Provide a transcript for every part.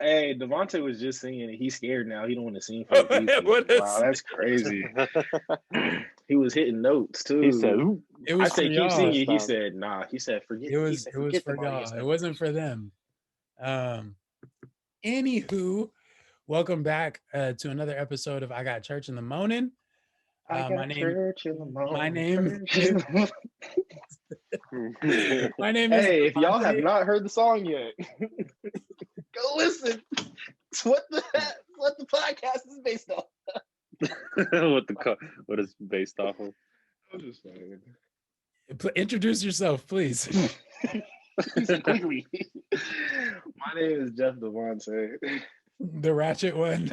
Hey, Devontae was just singing. He's scared now. He don't want to sing for the people. What a Wow, that's crazy. He was hitting notes too. He said, "Ooh." It I was for said, keep y'all. singing. He said, nah. He said, forget. It He was said, it was forget for them y'all. audience It members. wasn't for them. Anywho, welcome back to another episode of I Got Church in the Morning. My name my name is Hey, if y'all have Devontae. not heard the song yet, go listen. It's what the podcast is based on. what is based off of? I'm just saying. Introduce yourself, please. Quickly. My name is Jeff Devontae. The ratchet one.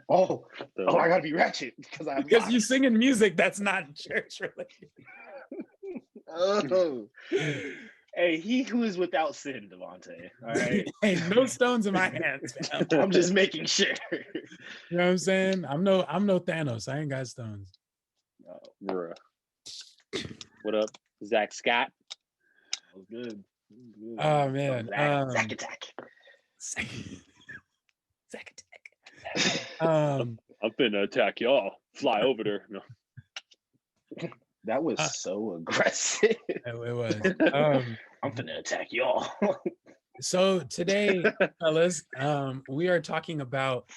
Oh, I gotta be ratchet because you singing music that's not church related. Oh. Hey, he who is without sin, Devontae. All right. Hey, no stones in my hands, fam. I'm just making sure. You know what I'm saying? I'm no Thanos. I ain't got stones. Oh, bruh. What up, Zach Scott? That was good. Oh man. Zach attack. Zach attack. I'm finna attack y'all. Fly over there. No. That was so aggressive. It was. I'm finna attack y'all. So today, fellas, we are talking about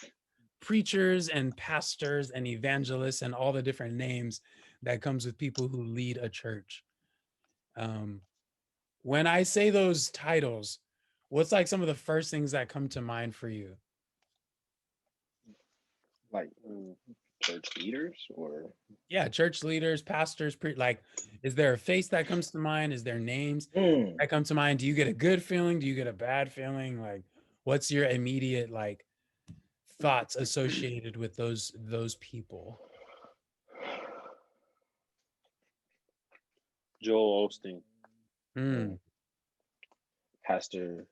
preachers and pastors and evangelists and all the different names that comes with people who lead a church. When I say those titles, what's like some of the first things that come to mind for you? Like church leaders, or church leaders, pastors, like, is there a face that comes to mind? Is there names that come to mind? Do you get a good feeling? Do you get a bad feeling? Like, what's your immediate like thoughts associated with those people? Joel Osteen. Pastor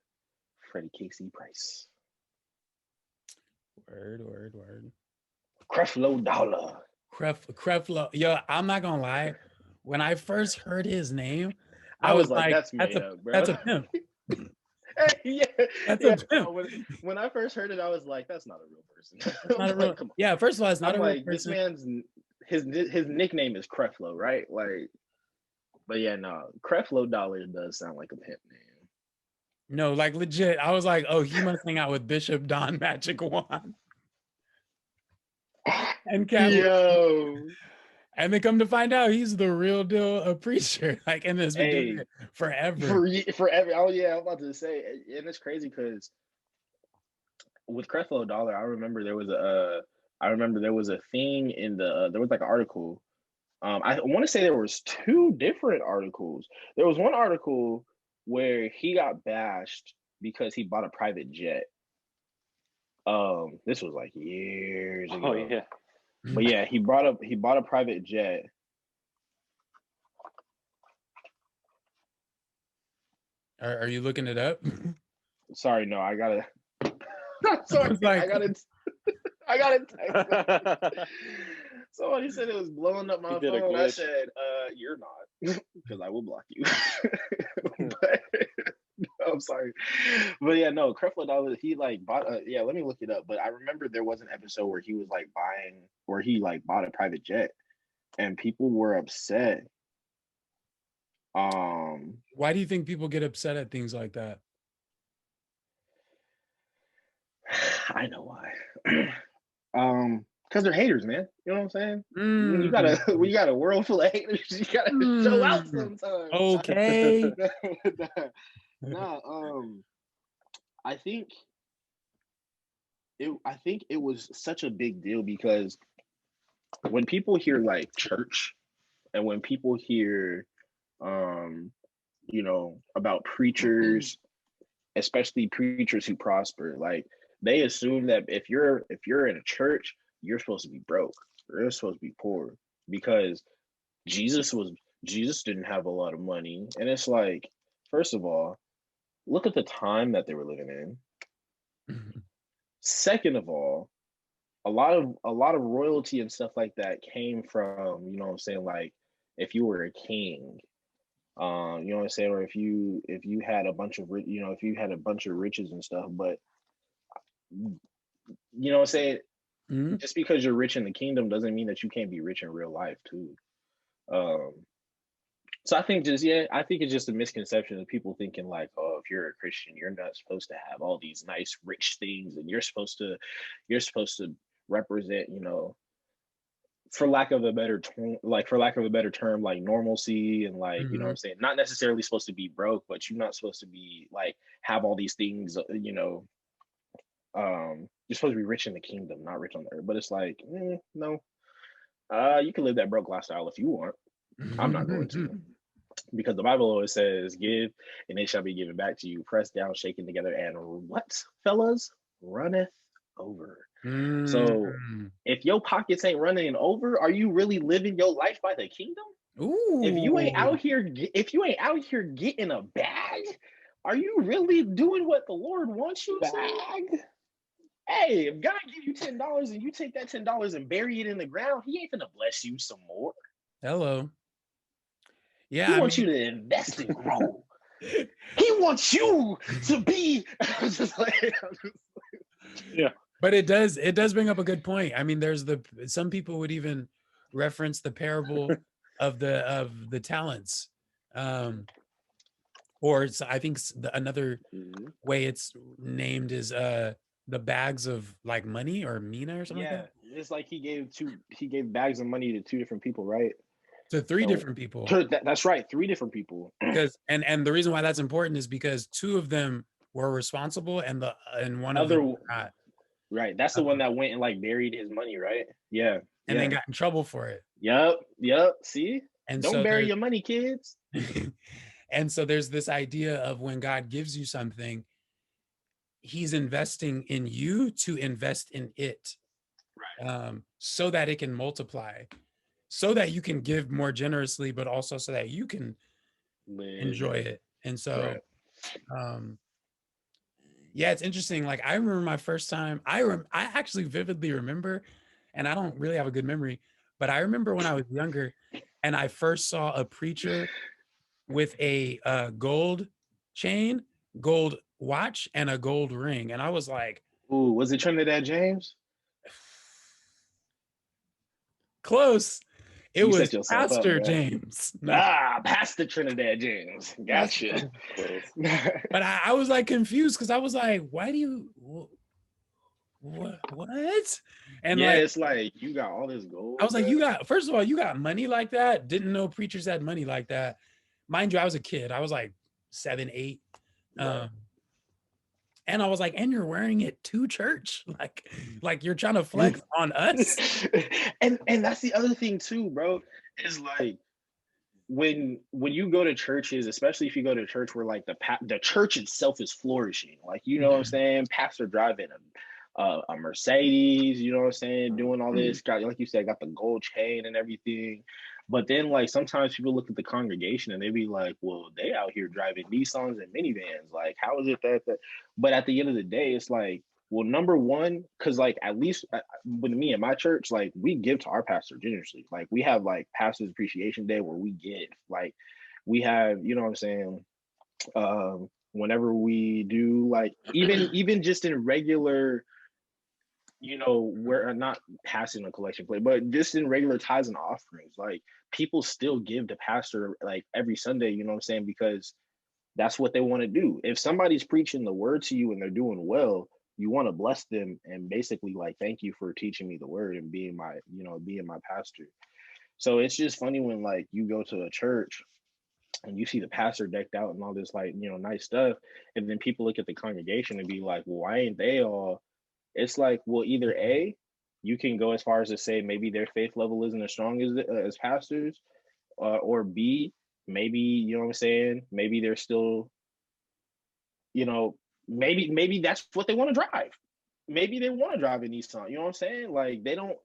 Freddie Casey Price. Word. Creflo Dollar. Creflo. Yo, I'm not gonna lie. When I first heard his name, I was like, that's made up, bro. That's a pimp. That's a pimp. When I first heard it, I was like, that's not a real person. Not a real, yeah, first of all, it's not a real This person. man's his nickname is Creflo, right? Like, but yeah, no, Creflo Dollar does sound like a pimp name. No, like legit. I was like, oh, he must hang out with Bishop Don Magic Wand. And Yo. And they come to find out he's the real deal, a preacher. Like, and has been doing it forever. Forever. Oh yeah, I'm about to say, and it's crazy because with Creflo Dollar, I remember there was a thing in the there was like an article. I want to say there was two different articles. There was one article where he got bashed because he bought a private jet. This was like years ago. Oh yeah. But yeah, he bought a private jet. Are you looking it up? Sorry, no, I gotta. Sorry, I gotta. Text. Somebody said it was blowing up my phone. I said, "You're not, because I will block you." But, I'm sorry, but yeah, no, Creflo Dollar, he like bought a, let me look it up. But I remember there was an episode where he was like bought a private jet, and people were upset. Why do you think people get upset at things like that? I know why. Because they're haters, man. You know what I'm saying? When you got a world full of haters, you gotta show out sometimes. Okay. I think it was such a big deal because when people hear like church, and when people hear about preachers, especially preachers who prosper, like they assume that if you're in a church, you're supposed to be broke. You're supposed to be poor because Jesus didn't have a lot of money. And it's like, first of all, look at the time that they were living in. Second of all, a lot of royalty and stuff like that came from, you know what I'm saying, like if you were a king, you know what I'm saying, or if you had a bunch of riches and stuff. But you know what I'm saying? Mm-hmm. Just because you're rich in the kingdom doesn't mean that you can't be rich in real life too. So I think it's just a misconception of people thinking like, oh, if you're a Christian, you're not supposed to have all these nice rich things, and you're supposed to represent, for lack of a better term, like normalcy, and like, you know what I'm saying, not necessarily supposed to be broke, but you're not supposed to be like have all these things, you're supposed to be rich in the kingdom, not rich on the earth. But it's like, no, you can live that broke lifestyle if you want. I'm not going to, because the Bible always says, give and it shall be given back to you, pressed down, shaken together, and what, fellas, runneth over. So if your pockets ain't running over, are you really living your life by the kingdom? Ooh. If you ain't out here getting a bag, are you really doing what the Lord wants you to? Hey, if God give you $10 and you take that $10 and bury it in the ground, He ain't gonna bless you some more. Hello. Yeah, He wants you to invest and grow. He wants you to be. Yeah. But it does bring up a good point. I mean, some people would even reference the parable of the talents, or I think another way it's named is the bags of like money, or mina, or something like that. It's like he gave bags of money to two different people, right? To three different people. That's right, 3 different people. Because and the reason why that's important is because 2 of them were responsible, and one of them not. Right, that's the one that went and like buried his money, right? Yeah, and then got in trouble for it. Yep. See, and don't bury your money, kids. And so there's this idea of when God gives you something, He's investing in you to invest in it, right? So that it can multiply, so that you can give more generously, but also so that you can enjoy it. And so, yeah, it's interesting. Like, I remember my first time. I actually vividly remember, and I don't really have a good memory, but I remember when I was younger, and I first saw a preacher with a gold chain, gold watch, and a gold ring, and I was like, "Ooh, was it Trinidad James?" Close. It was Pastor James. No. Pastor Trinidad James. Gotcha. But I was like confused, because I was like, why do you what? And yeah, it's like, you got all this gold. I was like, first of all, you got money like that? Didn't know preachers had money like that. Mind you, I was a kid. I was like 7, 8. Right. And I was like, and you're wearing it to church? Like you're trying to flex on us? And that's the other thing too, bro, is like, when you go to churches, especially if you go to a church where like the church itself is flourishing, like, you know what I'm saying, pastor driving a Mercedes, you know what I'm saying, doing all this, got, like you said, got the gold chain and everything. But then, like, sometimes people look at the congregation and they be like, well, they out here driving Nissans and minivans. Like, how is it that? But at the end of the day, it's like, well, number one, because like, at least with me and my church, like, we give to our pastor generously. Like, we have like Pastor's Appreciation Day where we give. Like, we have, you know what I'm saying, whenever we do, like, even just in regular, you know, we're not passing a collection plate, but just in regular tithes and offerings, like, people still give to pastor like every Sunday, you know what I'm saying, because that's what they want to do. If somebody's preaching the word to you and they're doing well, you want to bless them and basically like, thank you for teaching me the word and being my pastor. So it's just funny when like you go to a church and you see the pastor decked out and all this, like, you know, nice stuff, and then people look at the congregation and be like, well, why ain't they all? It's like, well, either A, you can go as far as to say maybe their faith level isn't as strong as pastors, or B, maybe, you know what I'm saying, maybe they're still, you know, maybe that's what they want to drive. Maybe they want to drive a Nissan, you know what I'm saying? Like, they don't,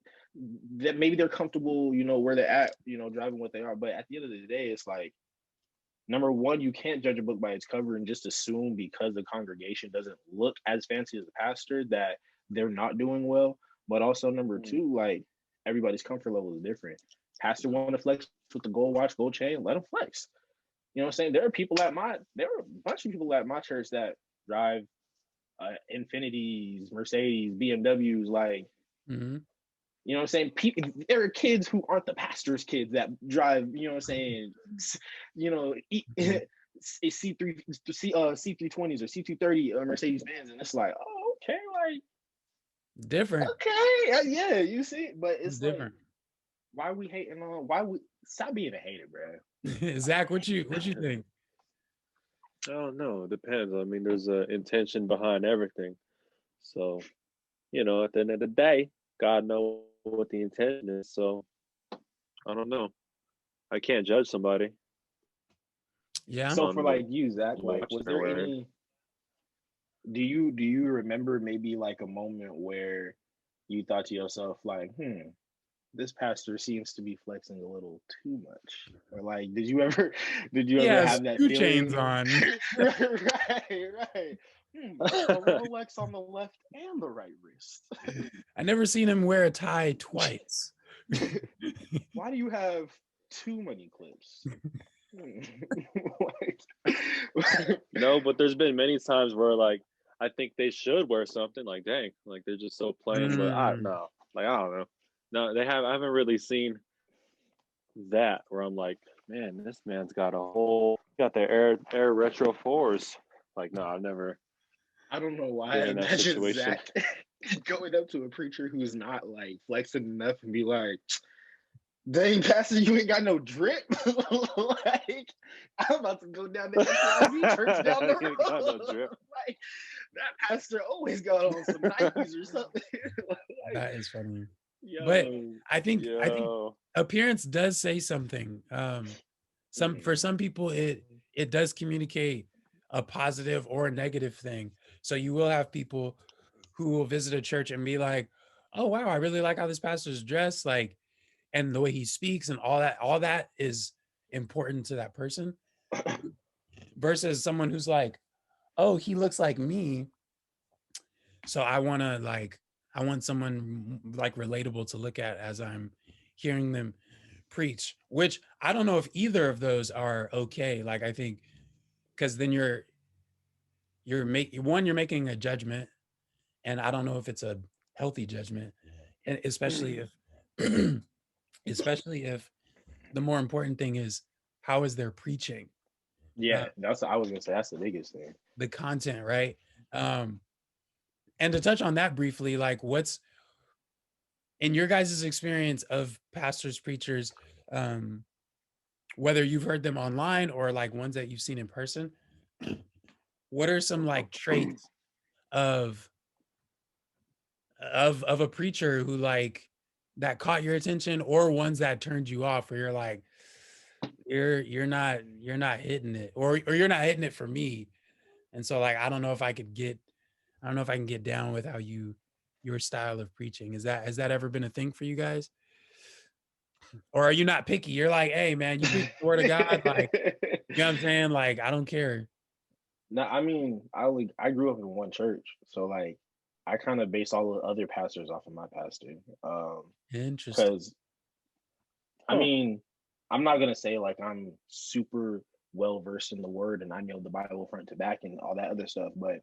that maybe they're comfortable, you know, where they're at, you know, driving what they are. But at the end of the day, it's like, number one, you can't judge a book by its cover and just assume because the congregation doesn't look as fancy as the pastor that they're not doing well. But also, number two, like, everybody's comfort level is different. Pastor want to flex with the gold watch, gold chain, let them flex. You know what I'm saying? There are a bunch of people at my church that drive Infinities, Mercedes, BMWs, like, Mm-hmm. you know what I'm saying? There are kids who aren't the pastor's kids that drive, you know what I'm saying? You know, C3, C320s or C230 Mercedes Benz, and it's like, oh, okay, like, Different. okay, yeah, you see, but it's like, Different. why we hating on? Why we stop being a hater, bro? Zach, what you think? I don't know. It depends. I mean, there's an intention behind everything. So, at the end of the day, God knows what the intention is. So, I don't know. I can't judge somebody. Yeah. So for like you, Zach, like, was there Whatever. any? Do you remember maybe like a moment where you thought to yourself like, this pastor seems to be flexing a little too much, or like, did you ever Yeah, have that screw feeling? chains on. Right. A Rolex on the left and the right wrist. I never seen him wear a tie twice. Why do you have too many clips? But there's been many times where like I think they should wear something. Like, dang, like they're just so plain. But I don't know. Like, I don't know. No, I haven't really seen that where I'm like, man, this man's got the Air Retro 4s. Like, no, I've never I don't know why I been in that imagine situation. Zach going up to a preacher who's not like flexing enough and be like, dang, pastor, you ain't got no drip. Like, I'm about to go down the XYZ church down the road. Got no drip. Like, that pastor always got on some Nikes or something. Like, That is funny. yo, But I think appearance does say something. For some people it does communicate a positive or a negative thing. So you will have people who will visit a church and be like, oh wow, I really like how this pastor's dressed, like, and the way he speaks and all that is important to that person, versus someone who's like, oh, he looks like me, so I want someone like relatable to look at as I'm hearing them preach, which I don't know if either of those are okay. Like, I think, because then you're making a judgment, and I don't know if it's a healthy judgment, and especially if the more important thing is, how is their preaching? Yeah, I was gonna say that's the biggest thing. The content, right? And to touch on that briefly, like, what's in your guys' experience of pastors, preachers, whether you've heard them online or like ones that you've seen in person, what are some like traits of a preacher who like that caught your attention, or ones that turned you off, where you're like, you're not hitting it, or you're not hitting it for me, and so like I don't know if I can get down with how your style of preaching. Has that ever been a thing for you guys? Or are you not picky? You're like, hey man, you preach the word of God, like, you know what I'm saying? Like, I don't care. No, I mean, I grew up in one church, so like I kind of base all the other pastors off of my pastor. Interesting. Because I mean, I'm not gonna say like I'm super well versed in the word and I know the Bible front to back and all that other stuff, but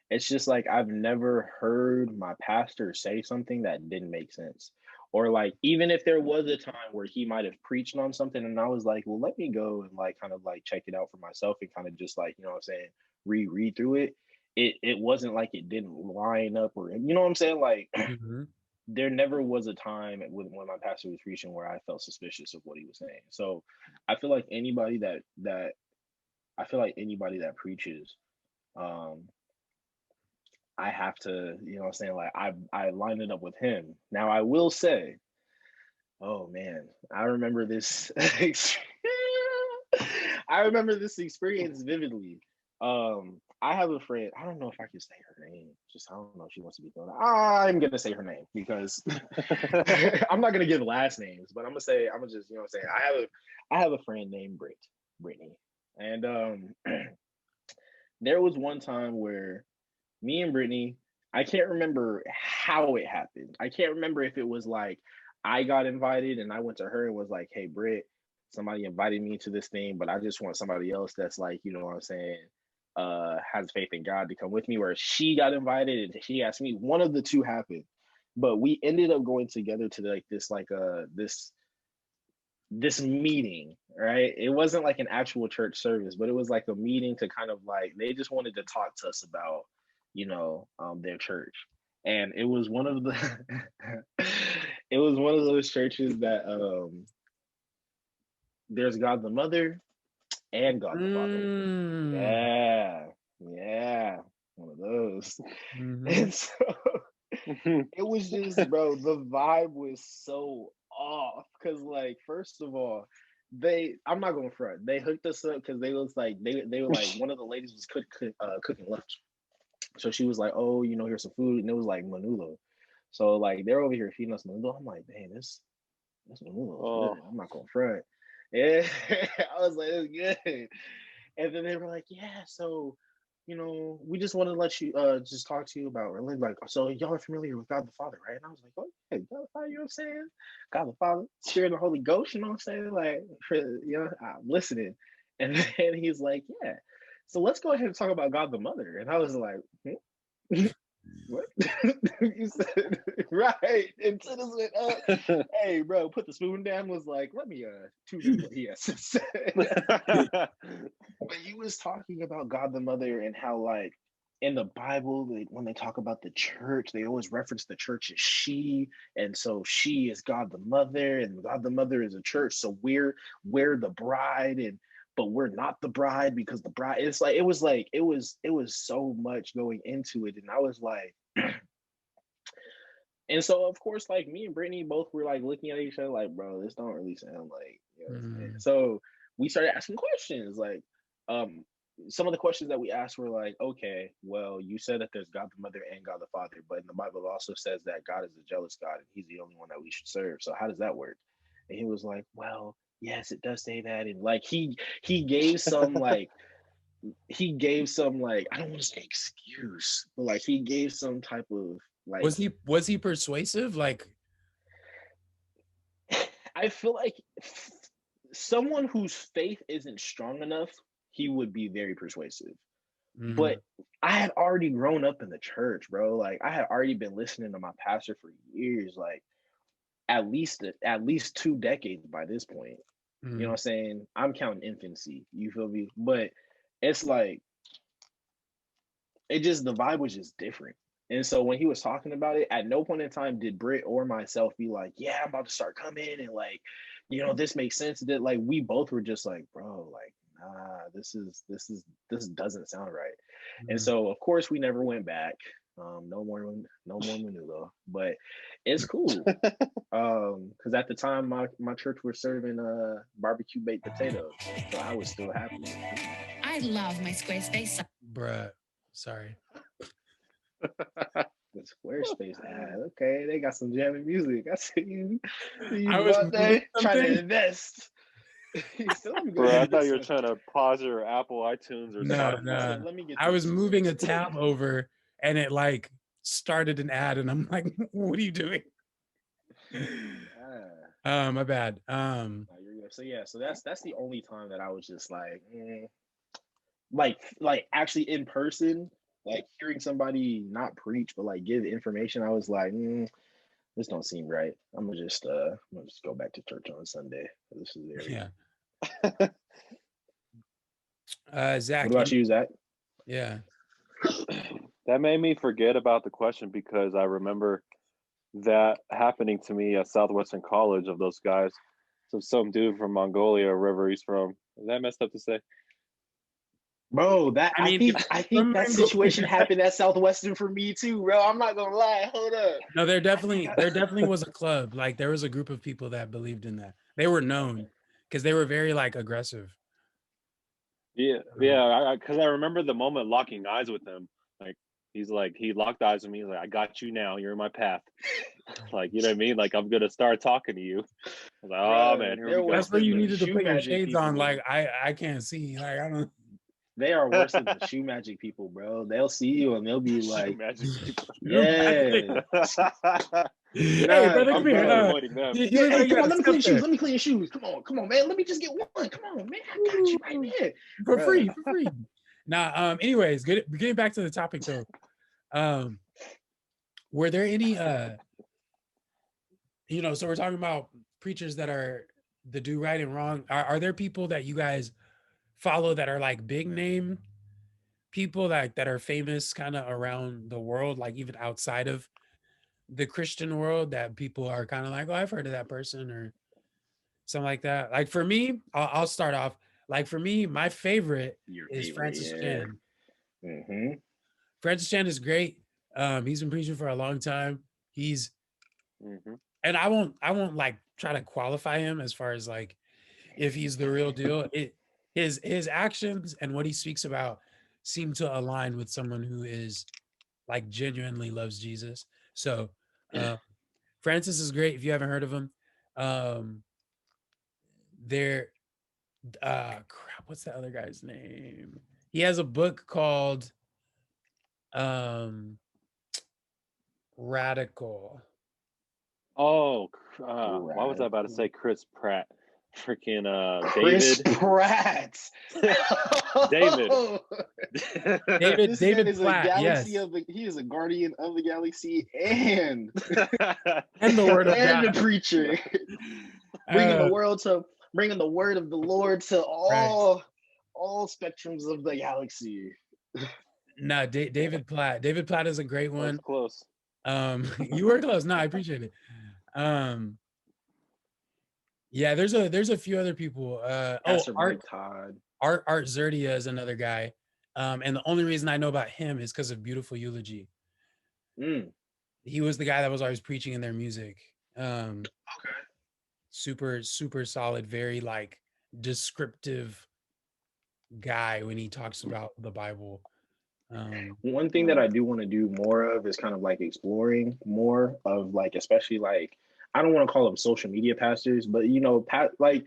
it's just like I've never heard my pastor say something that didn't make sense. Or like, even if there was a time where he might have preached on something and I was like, well, let me go and like kind of like check it out for myself and kind of just like, you know what I'm saying, read through it. It wasn't like it didn't line up, or you know what I'm saying? Like, Mm-hmm. there never was a time when my pastor was preaching where I felt suspicious of what he was saying. So I feel like anybody that preaches, um, I have to, you know what I'm saying? Like, I line it up with him. Now I will say, oh man, I remember this I remember this experience vividly. I have a friend. I don't know if I can say her name. I don't know if she wants to be thrown out. I'm gonna say her name because I'm not gonna give last names, but I'm gonna just, you know what I'm saying. I have a friend named Brittany, and there was one time where me and Brittany, I can't remember how it happened. I can't remember if it was like I got invited and I went to her and was like, hey, Britt, somebody invited me to this thing, but I just want somebody else that's like, you know what I'm saying, has faith in God to come with me, or she got invited and she asked me. One of the two happened, but we ended up going together to like this meeting, right? It wasn't like an actual church service, but it was like a meeting to kind of like, they just wanted to talk to us about, their church. And it was one of the it was one of those churches that there's God the Mother and God the Father. Yeah, one of those. And so it was just, bro, the vibe was so off because, like, first of all, I'm not gonna front, they hooked us up because they was like, they were like, one of the ladies was cooking lunch, so she was like, oh, here's some food, and it was like menudo. So like they're over here feeding us menudo. I'm like, dang, this menudo is good. I'm not gonna front. Yeah, I was like, it's good. And then they were like, yeah, so we just want to let you just talk to you about religion. Like, so y'all are familiar with God the Father, right? And I was like, oh yeah, God the Father, you know what I'm saying? God the Father, Spirit and the Holy Ghost, you know what I'm saying? Like, I'm listening. And then he's like, yeah. So let's go ahead and talk about God the Mother. And I was like, what? You said right. And Dennis went up. Hey, bro, put the spoon down. Was like, let me tune in what he has to say. But he was talking about God the Mother and how, like, in the Bible, when they talk about the church, they always reference the church as she, and so she is God the Mother, and God the Mother is a church. So we're the bride, but we're not the bride because the bride. It's like it was so much going into it, and I was like. And so, of course, like, me and Brittany both were like looking at each other like, bro, this don't really sound like, what I'm saying? So we started asking questions. Like, some of the questions that we asked were like, okay, well, you said that there's God the Mother and God the Father, but in the Bible it also says that God is a jealous God and he's the only one that we should serve. So how does that work? And he was like, well, yes, it does say that. And like he gave some like I don't want to say excuse, but like he gave some type of like. Was he persuasive? Like, I feel like someone whose faith isn't strong enough, he would be very persuasive. But I had already grown up in the church, bro. Like, I had already been listening to my pastor for years, like at least 2 decades by this point. You know what I'm saying? I'm counting infancy. You feel me? But it's like, the vibe was just different. And so when he was talking about it, at no point in time did Britt or myself be like, yeah, I'm about to start coming and like, this makes sense. That like we both were just like, bro, like, nah, this doesn't sound right. And so of course we never went back. No more menudo, but it's cool. Because at the time my church was serving barbecue baked potatoes, so I was still happy. I love my Squarespace. Bruh, sorry. The Squarespace ad. Okay, they got some jamming music. I see you. I was trying to invest. Bro, I thought you were trying to pause your Apple iTunes or something. No. I was moving a tab over and it like started an ad and I'm like, what are you doing? My bad. So yeah, so that's the only time that I was just like actually in person, like hearing somebody not preach but like give information. I was like, this don't seem right. I'm gonna just go back to church on Sunday. This is very Zach. What about you, Zach? Yeah. That made me forget about the question because I remember that happening to me at Southwestern College of those guys. So some dude from Mongolia or wherever he's from. Is that messed up to say? Bro, I think that situation happened at Southwestern for me too, bro. I'm not gonna lie. Hold up. No, there definitely was a club. Like there was a group of people that believed in that. They were known because they were very like aggressive. Yeah, because I remember the moment locking eyes with him. Like he locked eyes with me. He's like, I got you now. You're in my path. Like, you know what I mean? Like, I'm gonna start talking to you. I was like, oh man, here we go. That's where you needed to put your shades on. Like, I can't see. Like, I don't. They are worse than the shoe magic people, bro. They'll see you and they'll be like, shoe magic people. Yeah. Hey, brother, come here. Hey, come on, let me clean your shoes. Let me clean your shoes. Come on, man. Let me just get one. Come on, man. I got you right there. For free. Now, anyways, getting back to the topic though. Were there any so we're talking about preachers that do right and wrong. Are there people that you guys follow that are like big name people that are famous kind of around the world, like even outside of the Christian world, that people are kind of like, oh, I've heard of that person or something like that? Like for me, I'll start off. Like for me, my favorite is Francis Chan. Mm-hmm. Francis Chan is great. He's been preaching for a long time. And I won't like try to qualify him as far as like if he's the real deal. His actions and what he speaks about seem to align with someone who is like genuinely loves Jesus. So Francis is great if you haven't heard of him. There crap, what's the other guy's name? He has a book called Radical. Oh, why was I about to say Chris Pratt? Freaking Chris David Pratt. David is Platt, a galaxy yes. he is a guardian of the galaxy and the word of and God. the preacher. Bringing the word of the Lord to all spectrums of the galaxy. No, David Platt. David Platt is a great one. That's close. You were close. No, I appreciate it. Yeah, there's a few other people. Mike Todd. Art Zerdia is another guy. And the only reason I know about him is because of Beautiful Eulogy. He was the guy that was always preaching in their music. Okay. Super, super solid, very like descriptive guy when he talks about the Bible. One thing that I do want to do more of is kind of like exploring more of like, especially like, I don't want to call them social media pastors, but like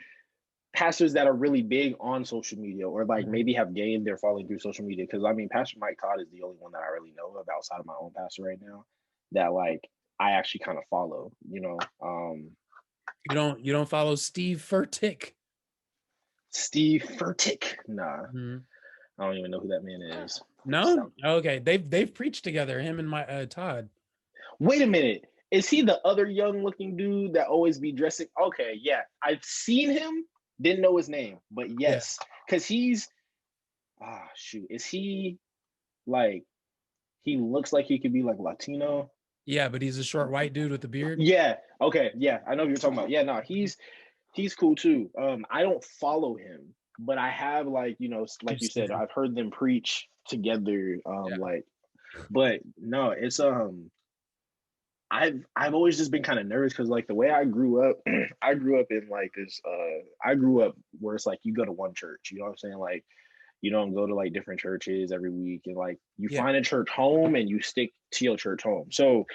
pastors that are really big on social media or like maybe have gained their following through social media. Because I mean, Pastor Mike Todd is the only one that I really know of outside of my own pastor right now that like I actually kind of follow. You don't follow Steve Furtick? Steve Furtick? Nah, I don't even know who that man is. No, okay. They've preached together, him and my Todd. Wait a minute. Is he the other young looking dude that always be dressing? Okay, yeah. I've seen him, didn't know his name, but yes. Because he's, is he like, he looks like he could be like Latino? Yeah, but he's a short white dude with a beard. Yeah, okay, yeah. I know what you're talking about. Yeah, no, he's cool too. I don't follow him, but I have like, like you said, I've heard them preach together. But no, it's I've always just been kind of nervous because like the way I grew up, I grew up in like this I grew up where it's like you go to one church, you know what I'm saying? Like you don't go to like different churches every week and like you find a church home and you stick to your church home. So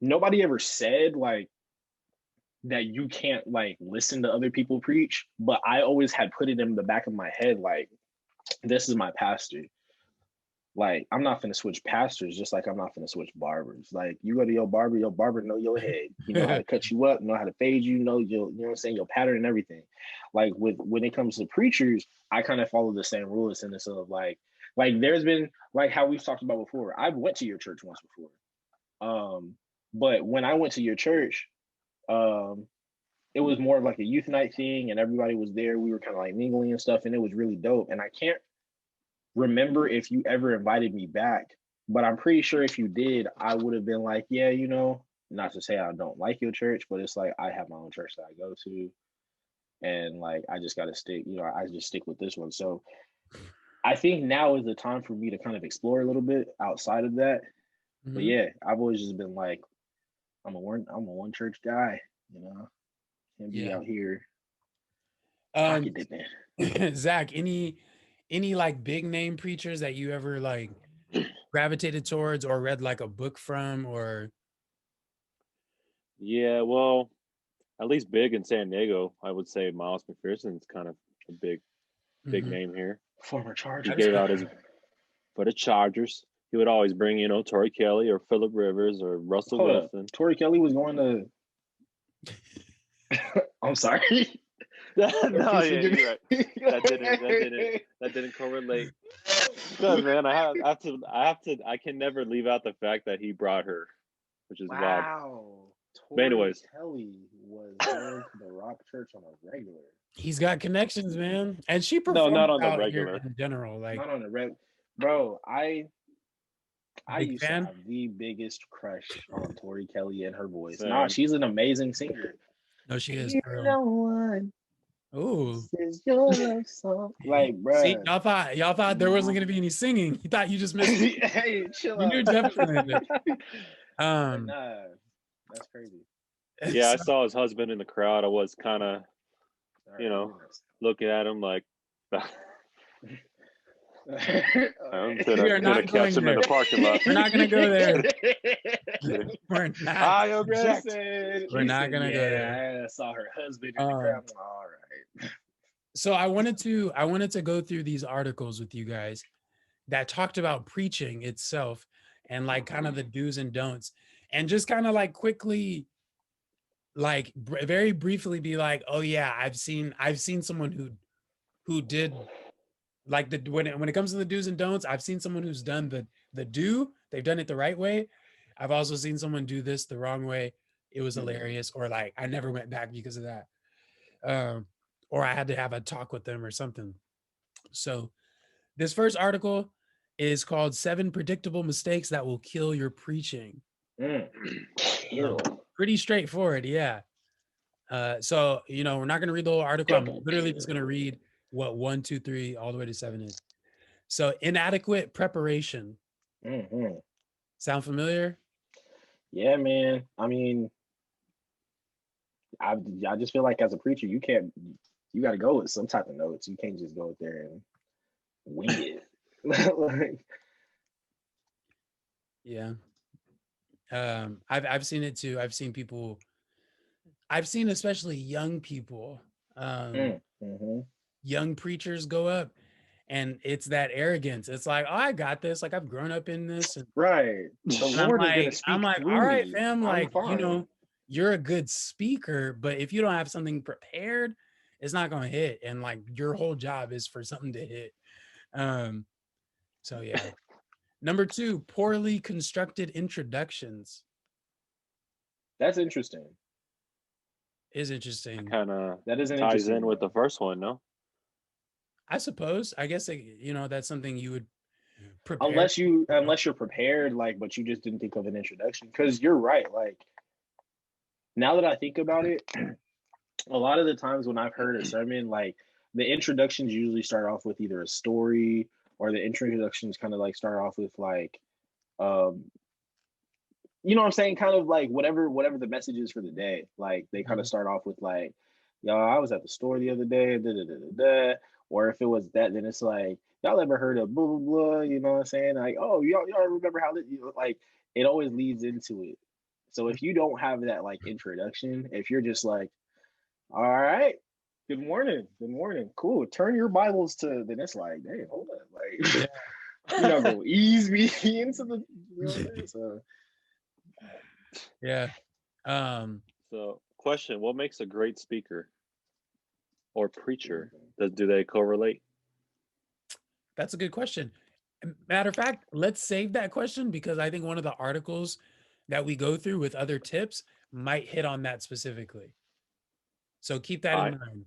nobody ever said like that you can't like listen to other people preach, but I always had put it in the back of my head like this is my pastor. Like, I'm not finna switch pastors, just like I'm not finna switch barbers. Like, you go to your barber know your head. He know how to cut you up, know how to fade you, know you know what I'm saying, your pattern and everything. Like, when it comes to preachers, I kind of follow the same rules in this of like there's been, like how we've talked about before, I've went to your church once before. But when I went to your church, it was more of like a youth night thing and everybody was there. We were kind of like mingling and stuff, and it was really dope. And I can't remember if you ever invited me back, but I'm pretty sure if you did, I would have been like, yeah, not to say I don't like your church, but it's like I have my own church that I go to, and like I just got to stick, I just stick with this one. So I think now is the time for me to kind of explore a little bit outside of that. But yeah, I've always just been like, I'm a one church guy, can't be out here pocket dipping. Zach, any like big name preachers that you ever like gravitated towards or read like a book from? Or yeah, well, at least big in San Diego, I would say Miles McPherson's kind of a big name here. Former Chargers. He gave out for the Chargers. He would always bring, Torrey Kelly or Phillip Rivers or Russell Wilson. Torrey Kelly was going to I'm sorry. No, yeah, you're right. That didn't correlate. Because man, I can never leave out the fact that he brought her, which is wild. Wow. But anyways, Kelly was going to the Rock Church on a regular. He's got connections, man, and she No, performs not on the out regular. here in general. Like, Not on the red, bro. I big used fan? to have the biggest crush on Tori Kelly and her voice. Same. Nah, she's an amazing singer. No, she is. You For real. know what? Ooh, This is your love song. Like, see, bruh. y'all thought there wasn't gonna be any singing. You thought you just missed it. Hey, chill You out. knew definitely. But nah, that's crazy. Yeah, I saw his husband in the crowd. I was kind of, you know, looking at him like, I'm gonna catch him in the parking lot. We're not gonna go there. We're not. I object. We're not gonna go there. I saw her husband in the crowd. All right. So I wanted to go through these articles with you guys that talked about preaching itself and like kind of the do's and don'ts, and just kind of like quickly, like very briefly, be like, oh yeah, I've seen someone who did like the when it comes to the do's and don'ts. I've seen someone who's done the do. They've done it the right way. I've also seen someone do this the wrong way. It was hilarious, or like I never went back because of that. Or I had to have a talk with them or something. So this first article is called 7 Predictable Mistakes That Will Kill Your Preaching. Pretty straightforward, yeah. So, you know, we're not going to read the whole article. I'm literally just going to read what 1, 2, 3, all the way to 7 is. So inadequate preparation. Sound familiar? Yeah, man. I mean, I just feel like as a preacher, you got to go with some type of notes. You can't just go out there and wing it. Like, yeah. I've seen it too. I've seen especially young people, young preachers go up, and it's that arrogance. It's like, oh, I got this. Like I've grown up in this. And, right. The Lord is gonna speak. I'm like, through all right, me. fam. Like, you know, you're a good speaker, but if you don't have something prepared, it's not gonna hit. And like your whole job is for something to hit. So yeah. Number 2, poorly constructed introductions. That's interesting. Is interesting. Kind of that is ties in with the first one, no? I suppose. I guess you know that's something you would prepare. Unless you're prepared, like, but you just didn't think of an introduction. Because you're right. Like, now that I think about it, a lot of the times when I've heard a sermon, like the introductions usually start off with either a story, or the introductions kind of like start off with like, you know what I'm saying? Kind of like whatever the message is for the day. Like they kind of start off with like, y'all, I was at the store the other day, da, da, da, da, da. Or if it was that, then it's like, y'all ever heard of blah, blah, blah, you know what I'm saying? Like, oh, y'all remember how, you know, like it always leads into it. So if you don't have that like introduction, if you're just like, all right, good morning, cool, turn your Bibles to, then it's like, hey, hold up, like, you know, go ease me into the, you know what I'm saying? So. Yeah. So, question: what makes a great speaker or preacher? Do they correlate? That's a good question. Matter of fact, let's save that question because I think one of the articles that we go through with other tips might hit on that specifically. So keep that in mind.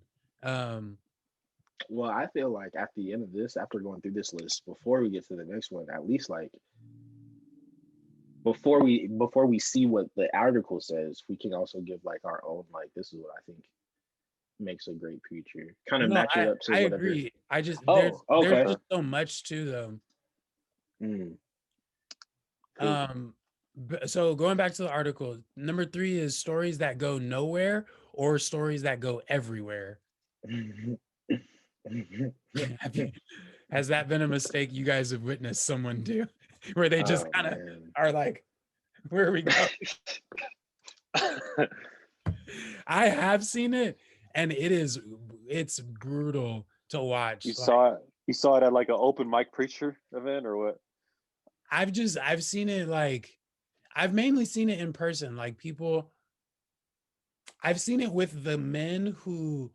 Well, I feel like at the end of this, after going through this list, before we get to the next one, at least like before we see what the article says, we can also give like our own, like, this is what I think makes a great preacher. Kind of match it up to whatever. I agree. I just okay. There's just so much to them. Cool. So going back to the article, number 3 is stories that go nowhere or stories that go everywhere. Has that been a mistake you guys have witnessed someone do, where they just kind of are like, where are we going? I have seen it, and it's brutal to watch. You saw it at like an open mic preacher event or what? I've seen it, like, I've mainly seen it in person, like people. I've seen it with the men who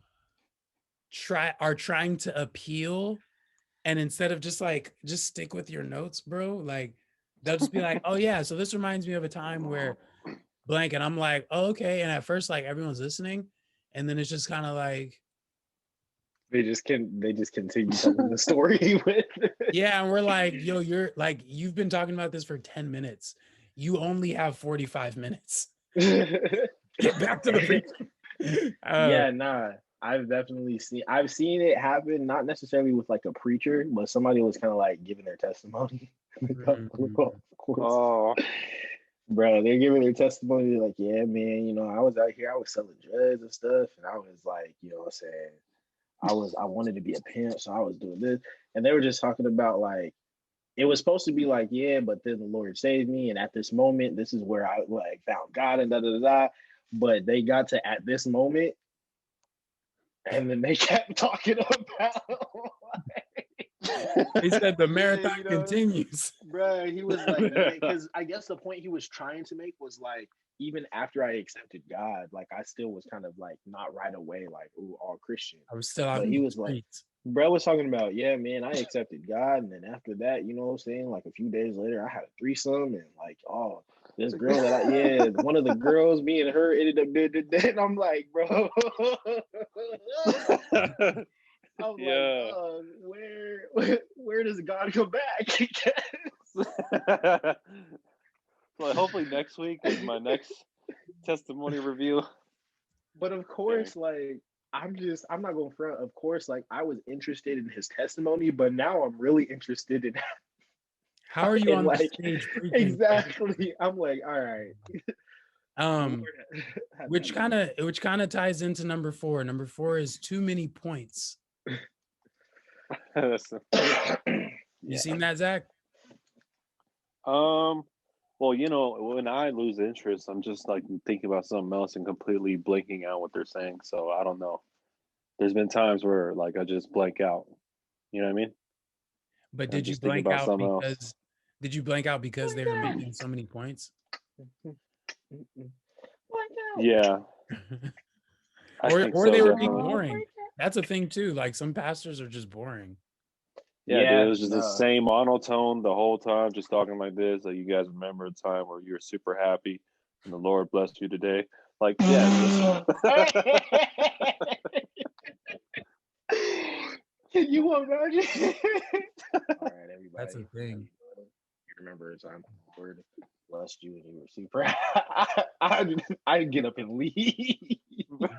are trying to appeal, and instead of just stick with your notes, bro, like they'll just be like, oh yeah, so this reminds me of a time where blank, and I'm like, oh, okay, and at first like everyone's listening, and then it's just kind of like they just continue telling the story with yeah, and we're like, yo, you're like, you've been talking about this for 10 minutes, you only have 45 minutes. Get back to the preaching. Yeah, nah, I've seen it happen, not necessarily with like a preacher, but somebody was kind of like giving their testimony. Of course. Oh, bro, they're giving their testimony like, yeah, man, I was out here, I was selling drugs and stuff, and I was like, what I'm saying, I wanted to be a pimp, so I was doing this, and they were just talking about like, it was supposed to be like, yeah, but then the Lord saved me, and at this moment, this is where I like found God and da da da da. But they got to at this moment, and then they kept talking about. He said the marathon continues, bro. He was like, because I guess the point he was trying to make was like, even after I accepted God, like I still was kind of like not right away, like all Christian. I was still out. But he was like, bro was talking about, yeah, man, I accepted God, and then after that, you know what I'm saying? Like a few days later, I had a threesome, and like, oh, this girl that one of the girls, me and her ended up doing that. And I'm like, bro. I'm like, where does God go back? Well, hopefully next week is my next testimony review. But of course, like, I'm not going to front. Of course, like, I was interested in his testimony, but now I'm really interested in how are you on like, the stage preaching? Exactly. I'm like, all right. Which kind of ties into number 4. Number 4 is too many points. You seen that, Zach? Well, when I lose interest, I'm just like thinking about something else and completely blanking out what they're saying. So I don't know. There's been times where like I just blank out. You know what I mean? But did you blank out because they were making so many points? Yeah. or they were being boring. That's a thing too. Like some pastors are just boring. Yeah, dude, it was just the same monotone the whole time, just talking like this. Like, you guys remember a time where you were super happy and the Lord blessed you today? Like, yeah. Can you imagine? All right, everybody. That's a thing. You remember a time the Lord blessed you and you were super I'd get up and leave.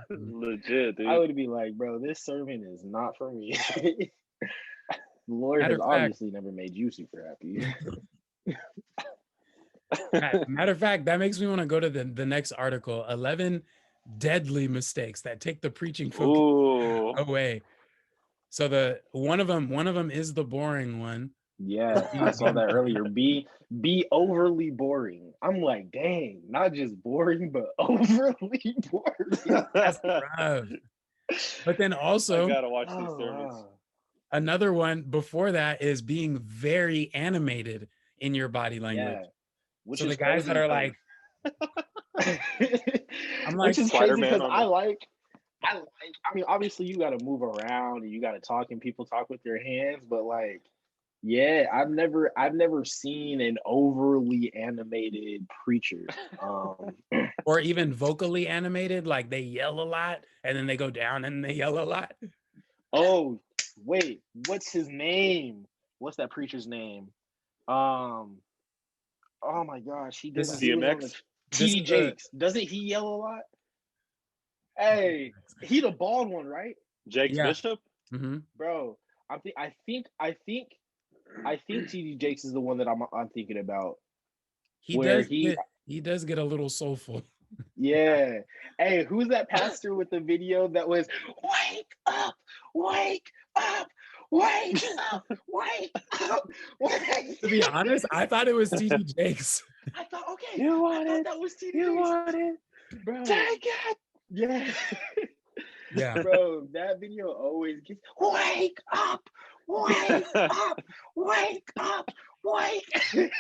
Legit, dude. I would be like, bro, this sermon is not for me. The Lord has obviously never made you super happy. Matter of fact, that makes me want to go to the next article. 11 deadly mistakes that take the preaching focus away. So one of them is the boring one. Yeah, I saw that earlier. Be overly boring. I'm like, dang, not just boring, but overly boring. That's rough. But then also, I gotta watch these sermons. Another one before that is being very animated in your body language. Yeah, so the guys that are like, I'm like, which is crazy because I mean, obviously you got to move around and you got to talk and people talk with their hands, but like, yeah, I've never seen an overly animated preacher, or even vocally animated, like they yell a lot and then they go down and they yell a lot. Oh, wait, what's his name? What's that preacher's name? Oh my gosh, he does DMX. TD Jakes. Doesn't he yell a lot? Hey, he the bald one, right? Jakes Bishop? Mm-hmm. Bro, I think TD Jakes is the one that I'm thinking about. He does get a little soulful. Yeah. Hey, who's that pastor with the video that was wake up, wake up, wake up, wake up, wake. To be honest, I thought it was TD Jakes. I thought, okay, you want it? That was TD Jakes. You want it, bro? Take it. Yeah. Yeah, bro, that video always gets wake up, wake up, wake up, wake.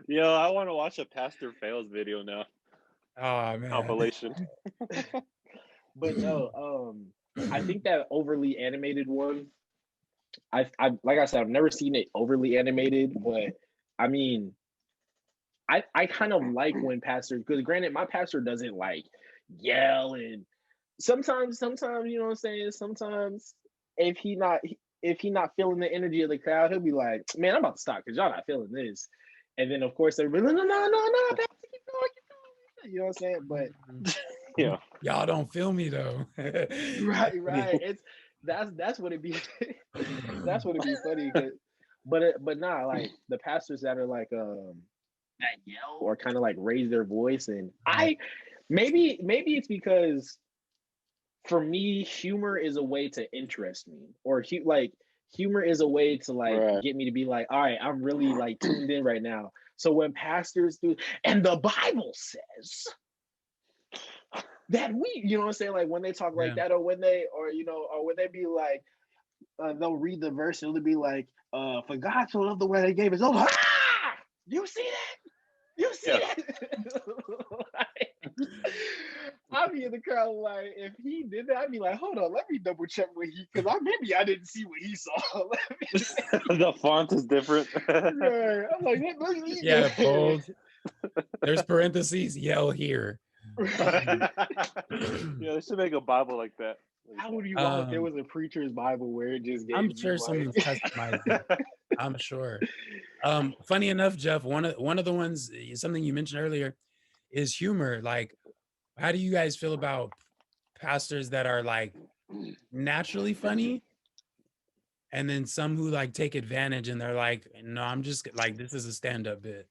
Yo, I want to watch a Pastor Fails video now. Oh man, compilation. But no, I think that overly animated one. I like I said, I've never seen it overly animated, but I mean, I kind of like when pastors, because granted, my pastor doesn't like yell, and sometimes you know what I'm saying. Sometimes if he not feeling the energy of the crowd, he'll be like, "Man, I'm about to stop because y'all not feeling this." And then of course everybody, no, pastor, keep going. You know what I'm saying? But Yeah, y'all don't feel me though. right. It's that's what it be. That's what it be funny. But nah, like the pastors that are like that yell or kind of like raise their voice, and I maybe it's because for me humor is a way to interest me, or like humor is a way to like get me to be like, all right, I'm really like tuned in right now. So when pastors do, and the Bible says that you know what I'm saying, like when they talk like that, or when they be like they'll read the verse and it'll be like for God so loved the way they gave his own. You see that? I'll be in the crowd like, if he did that, I'd be like, hold on, let me double check what because maybe I didn't see what he saw. The font is different. Right. I'm like, yeah, bold. There's parentheses, yell here. Yeah, they should make a Bible like that. How would you want if there was a preacher's Bible where it just gave I'm sure someone's customized it. I'm sure. Funny enough, Jeff, one of the ones, something you mentioned earlier, is humor. Like, how do you guys feel about pastors that are like naturally funny, and then some who like take advantage and they're like, no, I'm just like, this is a stand-up bit.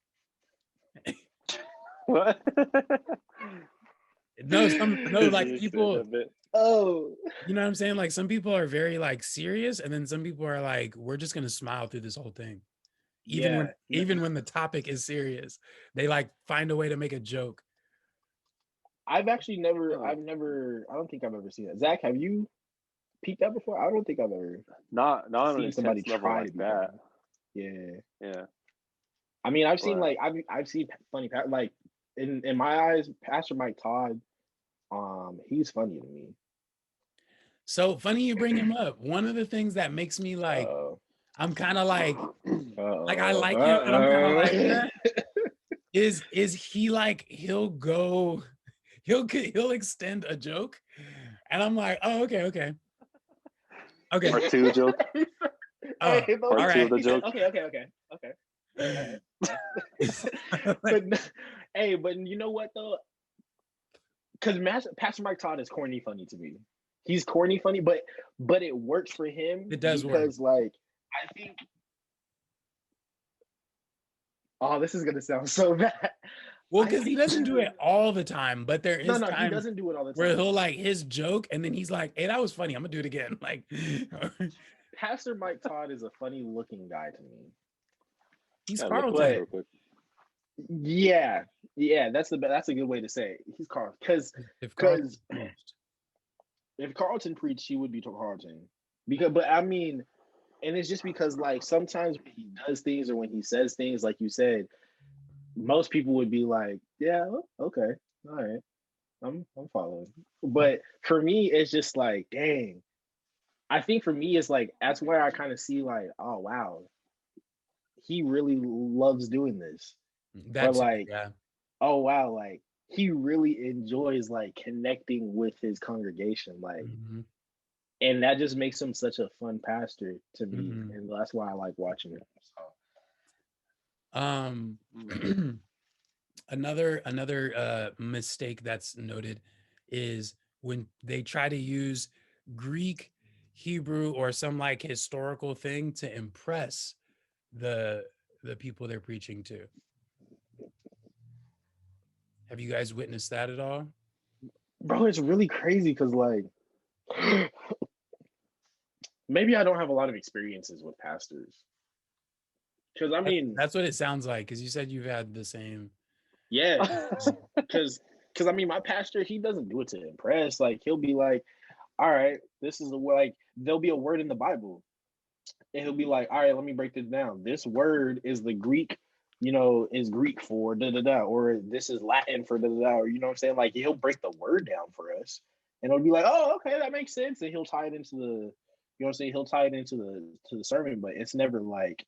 What? No, like people. Oh, you know what I'm saying? Like some people are very like serious, and then some people are like, we're just gonna smile through this whole thing. Even when the topic is serious, they like find a way to make a joke. I don't think I've ever seen that. Zach, have you peeked that before? I don't think I've ever not on seen somebody try like that. Yeah. I mean, I've seen like I've seen funny like in my eyes, Pastor Mike Todd, he's funny to me. So funny you bring him up. One of the things that makes me like, I'm kind of like I like him, and I'm kind of like that. Is he like he'll extend a joke, and I'm like, oh, okay. Part two joke. Part two of the joke. Okay. But you know what though? Because Pastor Mike Todd is corny funny to me. He's corny funny, but it works for him. It does because work. Like I think. Oh, this is gonna sound so bad. Well, because he doesn't do it all the time, but there is he doesn't do it all the time. Where he'll like his joke, and then he's like, "Hey, that was funny. I'm gonna do it again." Like, Pastor Mike Todd is a funny looking guy to me. He's Carlton. Yeah, that's a good way to say it. He's Carlton, because if Carlton preached, he would be Carlton. But I mean, and it's just because like sometimes when he does things or when he says things, like you said, most people would be like, yeah, okay, all right, I'm following. But for me, it's just like, dang. I think for me, it's like that's where I kind of see like, oh wow, he really loves doing this. Or like, oh wow, like he really enjoys like connecting with his congregation, like, and that just makes him such a fun pastor to me, and that's why I like watching him. So. Another mistake that's noted is when they try to use Greek, Hebrew, or some like historical thing to impress the people they're preaching to. Have you guys witnessed that at all? Bro, it's really crazy because like maybe I don't have a lot of experiences with pastors. Because I mean, that's what it sounds like, because you said you've had the same. Yeah, because I mean, my pastor, he doesn't do it to impress. Like he'll be like, all right, this is like there'll be a word in the Bible, and he'll be like, all right, let me break this down. This word is the Greek, is Greek for da da da, or this is Latin for da da da, or you know what I'm saying? Like he'll break the word down for us, and it'll be like, oh, okay, that makes sense, and he'll tie it into the, you know what I'm saying, he'll tie it into the sermon, but it's never like,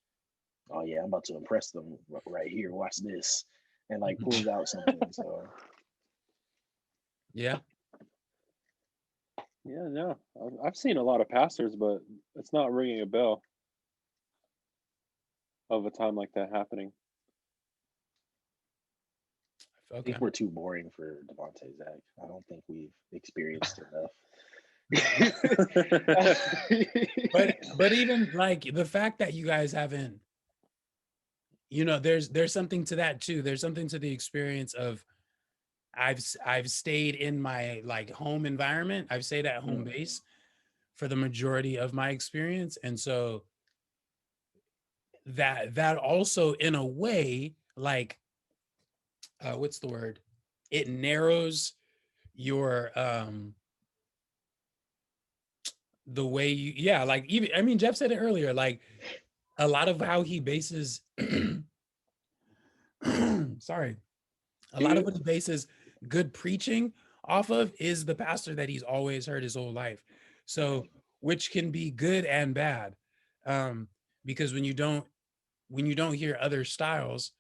oh yeah, I'm about to impress them right here, watch this, and like pulls out something. So yeah. Yeah, no, I've seen a lot of pastors, but it's not ringing a bell of a time like that happening. I think we're too boring for Devontae, Zach. I don't think we've experienced enough. but even like the fact that you guys haven't, you know, there's something to that too. There's something to the experience of I've stayed in my like home environment. I've stayed at home base for the majority of my experience, and so that also in a way, like what's the word, it narrows your the way you, yeah, like even, I mean, Jeff said it earlier, like a lot of how he bases sorry, a lot of what he bases good preaching off of is the pastor that he's always heard his whole life. So which can be good and bad, because when you don't hear other styles,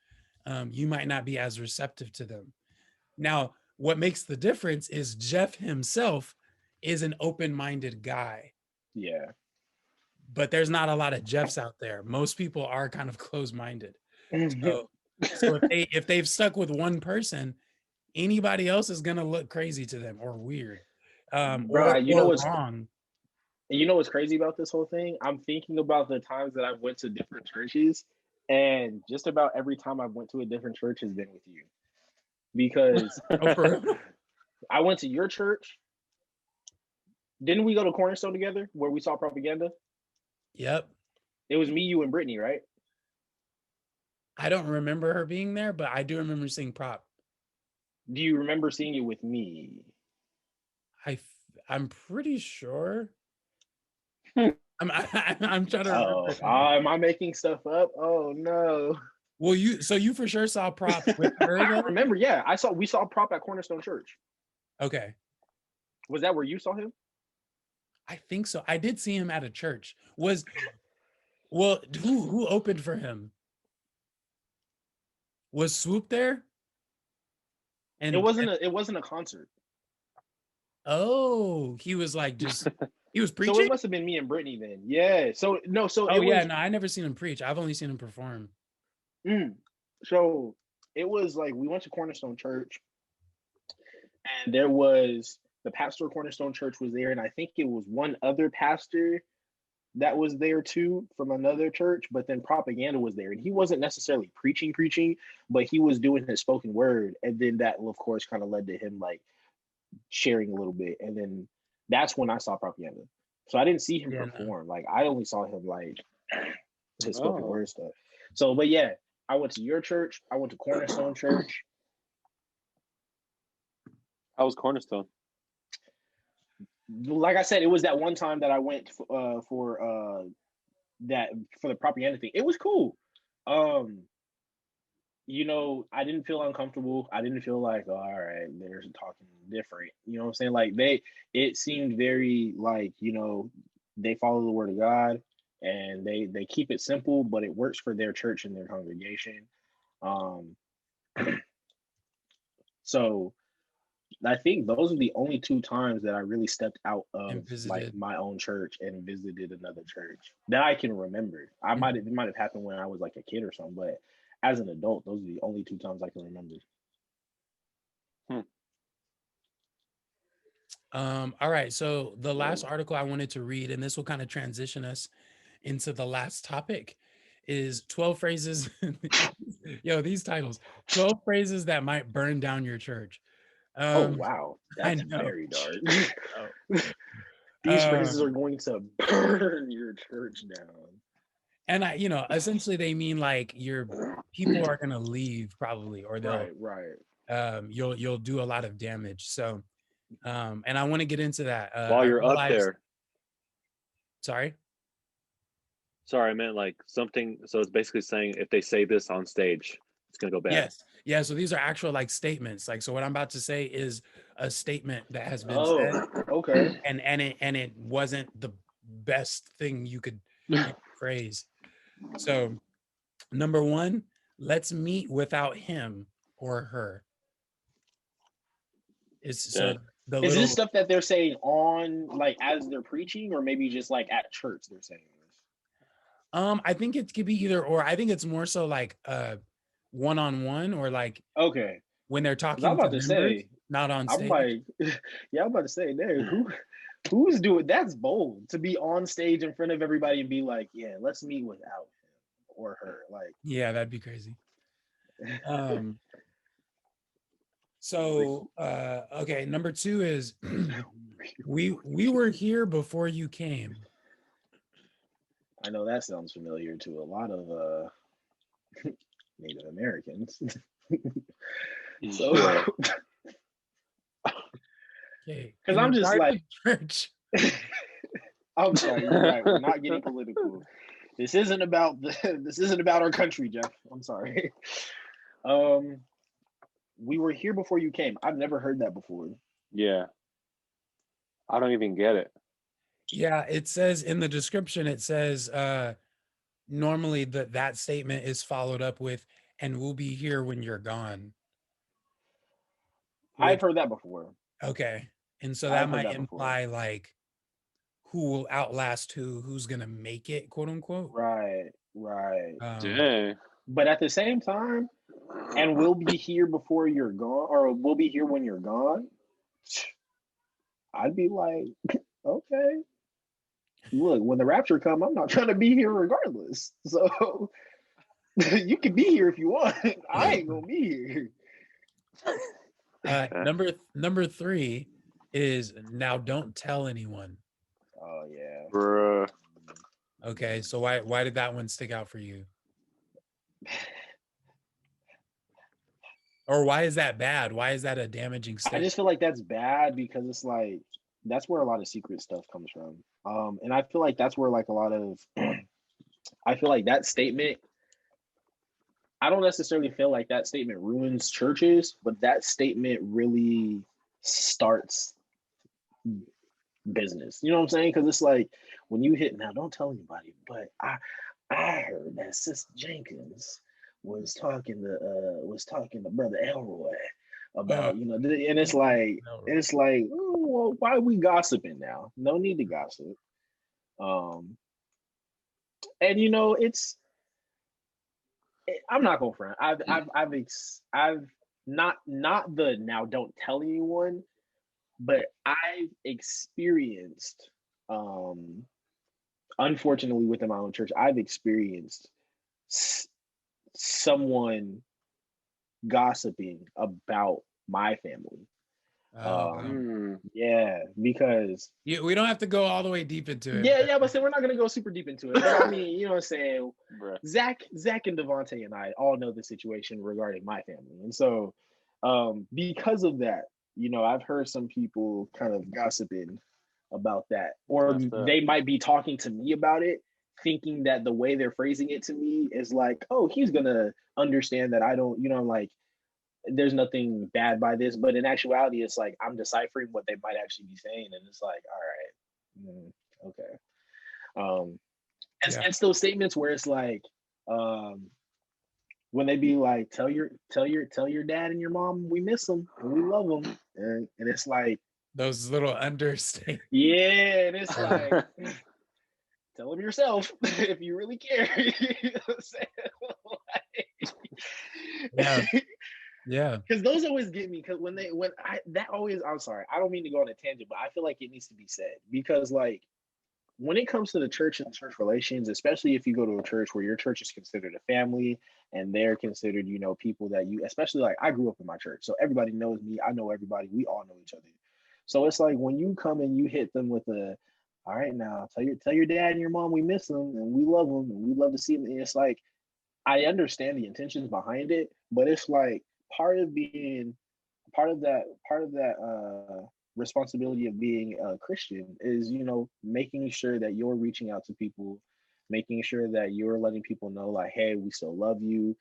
you might not be as receptive to them. Now what makes the difference is Jeff himself is an open-minded guy. Yeah. But there's not a lot of Jeffs out there. Most people are kind of closed-minded. So if they've stuck with one person, anybody else is gonna look crazy to them or weird, Bruh, or wrong. You know what's crazy about this whole thing? I'm thinking about the times that I've went to different churches, and just about every time I've went to a different church has been with you, because I went to your church. Didn't we go to Cornerstone together where we saw Propaganda? Yep. It was me, you, and Brittany, right? I don't remember her being there, but I do remember seeing Prop. Do you remember seeing it with me? I'm pretty sure. I'm trying to remember. Am I making stuff up? Oh no. Well, you for sure saw Prop with her. I remember, yeah. We saw Prop at Cornerstone Church. Okay. Was that where you saw him? I think so. I did see him at a church. Who opened for him? Was Swoop there? And it wasn't a concert. Oh, he was like he was preaching. So it must have been me and Brittany then. Yeah. So no. So I never seen him preach. I've only seen him perform. So it was like we went to Cornerstone Church, and there was the pastor of Cornerstone Church was there, and I think it was one other pastor that was there too from another church, but then Propaganda was there, and he wasn't necessarily preaching, but he was doing his spoken word, and then that of course kind of led to him like sharing a little bit, and then that's when I saw Propaganda. So I didn't see him perform. Like I only saw him like his spoken word stuff. So, but yeah, I went to your church. I went to Cornerstone Church. How was Cornerstone? Like I said, it was that one time that I went for the Propaganda thing. It was cool. You know, I didn't feel uncomfortable. I didn't feel like, oh, all right, they're talking different. You know what I'm saying? Like it seemed very like, you know, they follow the word of God, and they keep it simple, but it works for their church and their congregation. So I think those are the only two times that I really stepped out of like my own church and visited another church that I can remember. It might have happened when I was like a kid or something, but as an adult, those are the only two times I can remember. All right. So the last article I wanted to read, and this will kind of transition us into the last topic, is 12 phrases. Yo, these titles, 12 phrases that might burn down your church. Oh, wow. That's very dark. These phrases are going to burn your church down. And essentially they mean like your people are going to leave probably, or they'll, you'll do a lot of damage. So, and I want to get into that. While you're up there. Sorry, I meant like something. So it's basically saying if they say this on stage, it's going to go bad. Yeah, so these are actual like statements. Like, so what I'm about to say is a statement that has been Oh, said, okay. and it wasn't the best thing you could phrase. So, number one, let's meet without him or her. Is so Dang. the Is little this stuff that they're saying on like as they're preaching, or maybe just like at church they're saying this? I think it could be either or. I think it's more so like one-on-one, or like Okay. when they're 'Cause I'm talking to about to members, say, not on I'm stage. like, yeah, I'm about to say, there, who's doing that's bold to be on stage in front of everybody and be like, yeah, let's meet without him or her. Like, Yeah, that'd be crazy. So okay, number two is we were here before you came. I know that sounds familiar to a lot of Native Americans. So, Yeah. Okay, because in I'm just regard like, to church. I'm sorry, you're right. We're not getting political. This isn't about our country, Jeff. I'm sorry. We were here before you came. I've never heard that before. Yeah. I don't even get it. Yeah, it says in the description, it says normally that statement is followed up with, and we'll be here when you're gone. I've Which, heard that before. okay. And so that I've heard might that before. imply like who will outlast who's gonna make it, quote unquote. Right. Dang. But at the same time, and we'll be here before you're gone, or we'll be here when you're gone. I'd be like, okay. Look, when the rapture come, I'm not trying to be here regardless. So you can be here if you want. I ain't gonna be here. Number three is now don't tell anyone. Oh yeah. Bruh. Okay, so why did that one stick out for you? Or why is that bad? Why is that a damaging I statement? just feel like that's bad because it's like that's where a lot of secret stuff comes from. And I feel like that's where like a lot of I feel like that statement, I don't necessarily feel like that statement ruins churches, but that statement really starts business. You know what I'm saying? Because it's like when you hit now, don't tell anybody, but I heard that Sister Jenkins was talking to Brother Elroy about and it's like oh, well, why are we gossiping now? No need to gossip. And I'm not going front. I've not the now don't tell anyone, but I've experienced unfortunately within my own church, I've experienced someone gossiping about my family. Yeah, because we don't have to go all the way deep into it. Yeah, but we're not gonna go super deep into it. But I mean, you know what I'm saying? Bruh. Zach and Devontae and I all know the situation regarding my family. And so because of that, I've heard some people kind of gossiping about that. Or they might be talking to me about it, thinking that the way they're phrasing it to me is like, oh, he's gonna understand that I don't, like there's nothing bad by this, but in actuality, it's like I'm deciphering what they might actually be saying, and it's like, all right, okay. It's those statements where it's like, when they be like, tell your dad and your mom we miss them and we love them, and it's like those little understatements. Yeah, and it's like, tell them yourself if you really care. You know what I'm saying? Yeah. Because those always get me. Because I'm sorry, I don't mean to go on a tangent, but I feel like it needs to be said because like when it comes to the church and church relations, especially if you go to a church where your church is considered a family and they're considered, people that especially like I grew up in my church, so everybody knows me. I know everybody. We all know each other. So it's like when you come and you hit them with all right, now tell your dad and your mom we miss them and we love them and we love to see them. And it's like I understand the intentions behind it, but it's like part of that responsibility of being a Christian is, making sure that you're reaching out to people, making sure that you're letting people know like, hey, we still love you.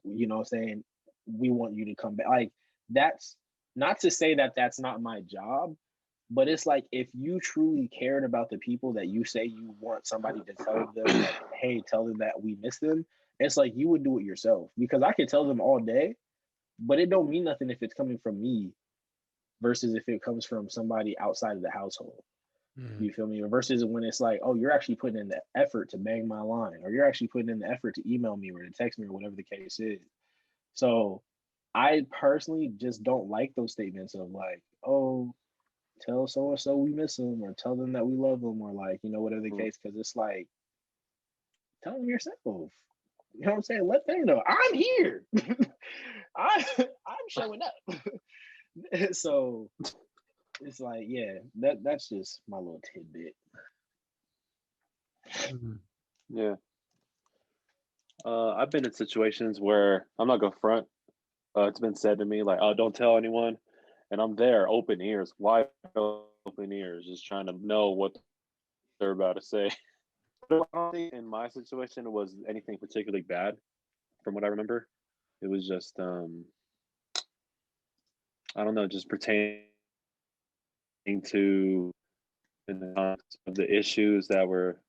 you know what I'm saying, we want you to come back. Like, that's not to say that that's not my job, but it's like, if you truly cared about the people that you say you want somebody to tell them that, hey, tell them that we miss them, it's like you would do it yourself. Because I could tell them all day, but it don't mean nothing if it's coming from me versus if it comes from somebody outside of the household. You feel me? Versus when it's like, oh, you're actually putting in the effort to bang my line, or you're actually putting in the effort to email me or to text me or whatever the case is. So I personally just don't like those statements of like, oh, tell so and so we miss them, or tell them that we love them, or like, you know, whatever the case. Because it's like, tell them yourself. You know what I'm saying? Let them know I'm here. I'm showing up. So it's like, yeah, that's just my little tidbit. Yeah. I've been in situations where I'm not gonna front. It's been said to me like, "Oh, don't tell anyone," and I'm there, open ears, wide open ears, just trying to know what they're about to say. But I don't think in my situation it was anything particularly bad, from what I remember. It was just, I don't know, just pertaining to the issues that were.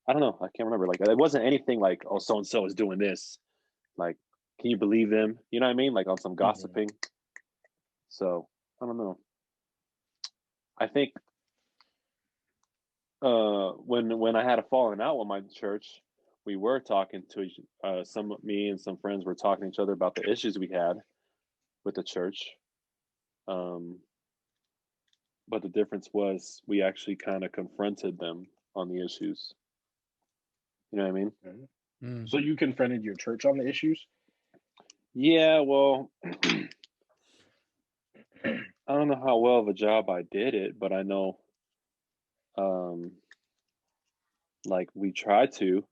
I don't know. I can't remember. Like, it wasn't anything like, "Oh, so and so is doing this." Like, can you believe them? You know what I mean? Like on some gossiping. So I don't know. I think when I had a falling out with my church, we were talking to me and some friends were talking to each other about the issues we had with the church. But the difference was we actually kind of confronted them on the issues. You know what I mean? So you confronted your church on the issues? Yeah, well, I don't know how well of a job I did it, but I know, like, we tried to,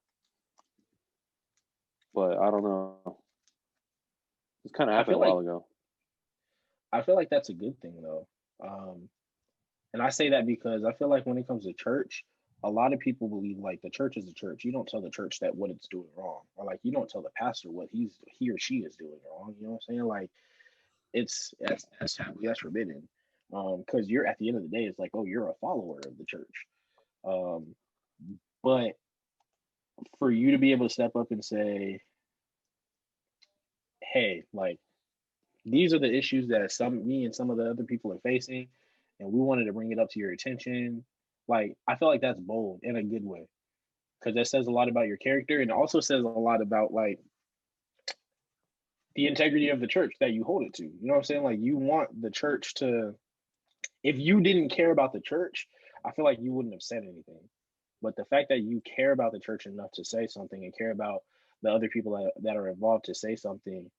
but I don't know. This kind of happened a while ago. I feel like that's a good thing though. And I say that because I feel like when it comes to church, a lot of people believe like the church is the church. You don't tell the church that what it's doing wrong, or like you don't tell the pastor what he or she is doing wrong. You know what I'm saying? Like, that's forbidden. Because you're, at the end of the day, it's like, oh, you're a follower of the church. But for you to be able to step up and say, hey, like, these are the issues that me and some of the other people are facing, and we wanted to bring it up to your attention. Like, I feel like that's bold in a good way, because that says a lot about your character, and also says a lot about like the integrity of the church that you hold it to. You know what I'm saying? Like, you want the church to, if you didn't care about the church, I feel like you wouldn't have said anything. But the fact that you care about the church enough to say something, and care about the other people that are involved to say something,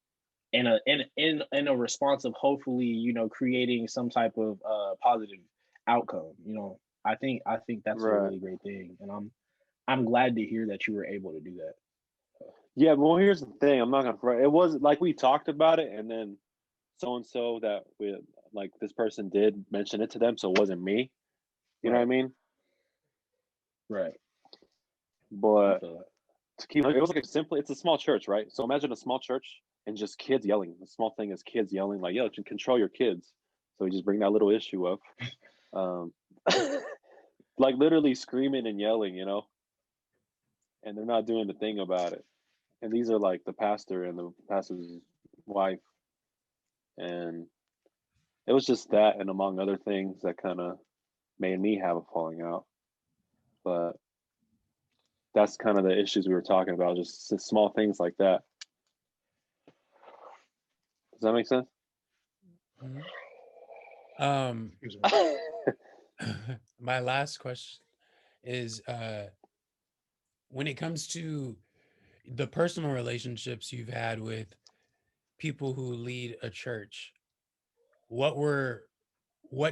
in a response of hopefully, you know, creating some type of positive outcome, you know, I think that's a really great thing, and I'm glad to hear that you were able to do that. Yeah, well, here's the thing. I'm not gonna. It was like we talked about it, and then so and so that we like this person did mention it to them, so it wasn't me. You know what I mean? Right. But to keep it was like it's a small church, right? So imagine a small church and just kids yelling. The small thing is kids yelling, like, "Yo, control your kids." So we just bring that little issue up, like literally screaming and yelling, you know, and they're not doing the thing about it. And these are like the pastor and the pastor's wife, and it was just that, and among other things that kind of made me have a falling out. But that's kind of the issues we were talking about, just small things like that. Does that make sense? My last question is, when it comes to the personal relationships you've had with people who lead a church, what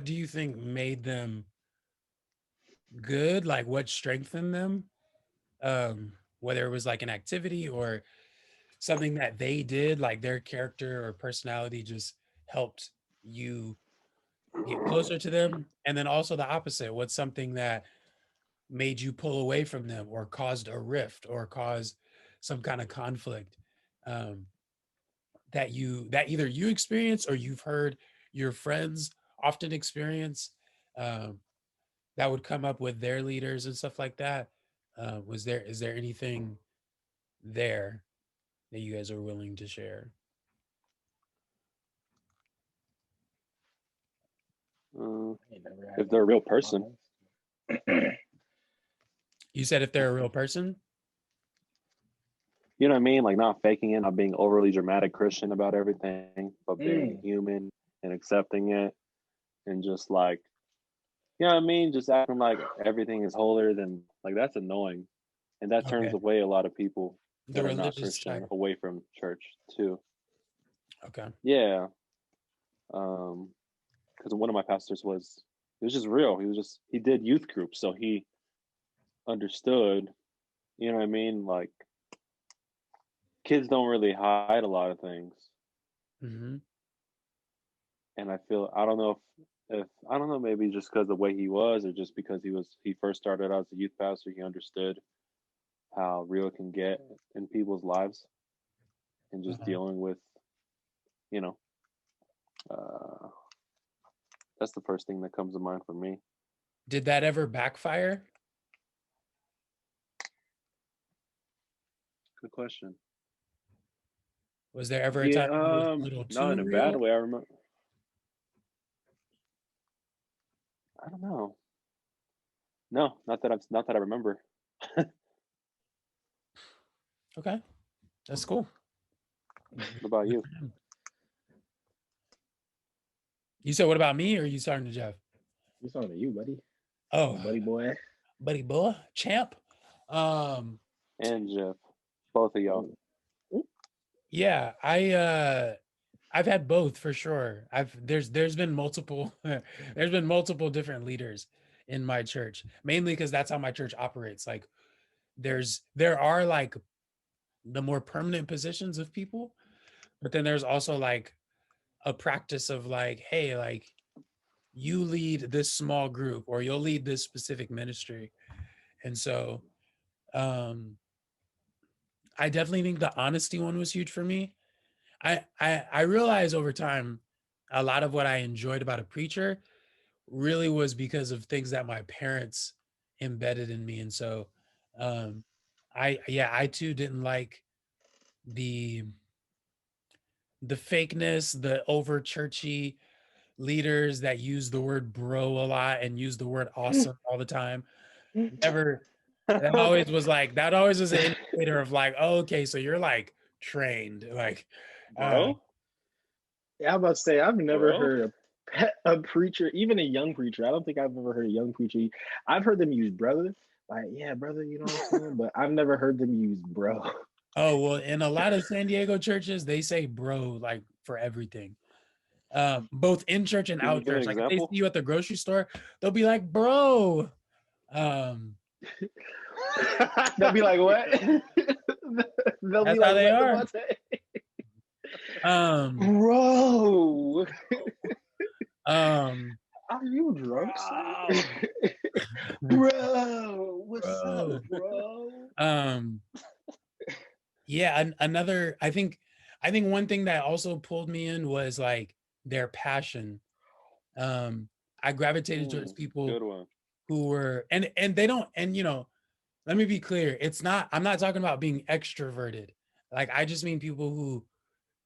do you think made them good? Like, what strengthened them? Whether it was like an activity or something that they did, like their character or personality just helped you get closer to them. And then also the opposite, what's something that made you pull away from them or caused a rift or caused some kind of conflict? that either you experience or you've heard your friends often experience, that would come up with their leaders and stuff like that? Is there anything there that you guys are willing to share? If they're a real person. You said if they're a real person? You know what I mean? Like not faking it, not being overly dramatic Christian about everything, but being human and accepting it, and just like, you know what I mean? Just acting like everything is holier than, like, that's annoying. And that turns away a lot of people that are not Christian away from church too. Okay. Yeah. Because one of my pastors it was just real. He did youth groups, so he understood, you know what I mean? Like, kids don't really hide a lot of things. Mm-hmm. And I don't know if I don't know, maybe just because the way he was, or just because he first started out as a youth pastor, he understood how real it can get in people's lives, and just dealing with, you know, that's the first thing that comes to mind for me. Did that ever backfire? Good question. Was there ever a time it was a little too not in a real? bad way. I remember. I don't know. No, not that I remember. Okay, that's cool. What about you? You said, what about me, or are you starting to Jeff? We're talking to you, buddy. Oh, buddy boy, champ. And Jeff, both of y'all. Yeah, I've had both for sure. There's been multiple there's been multiple different leaders in my church, mainly because that's how my church operates. Like there are like the more permanent positions of people, but then there's also like a practice of like, hey, like you lead this small group or you'll lead this specific ministry. And so I definitely think the honesty one was huge for me. I realized over time a lot of what I enjoyed about a preacher really was because of things that my parents embedded in me. And so I too didn't like the fakeness, the over churchy leaders that use the word bro a lot and use the word awesome all the time. Never that always was an indicator of like, oh, okay, so you're like trained, like bro. Yeah, I'm about to say I've never heard a preacher, even a young preacher. I don't think I've ever heard a young preacher. I've heard them use brother, like, yeah, brother, you know what I'm saying? But I've never heard them use bro. Oh, well, in a lot of San Diego churches, they say bro like for everything. Both in church and out church. Like if they see you at the grocery store, they'll be like, bro. They'll be like, what? They'll That's be like, how they are. Bro. Are you drunk, sir? Bro, what's up, bro? Yeah, another I think one thing that also pulled me in was like their passion. I gravitated towards people who were and they don't, and you know, let me be clear, I'm not talking about being extroverted. Like I just mean people who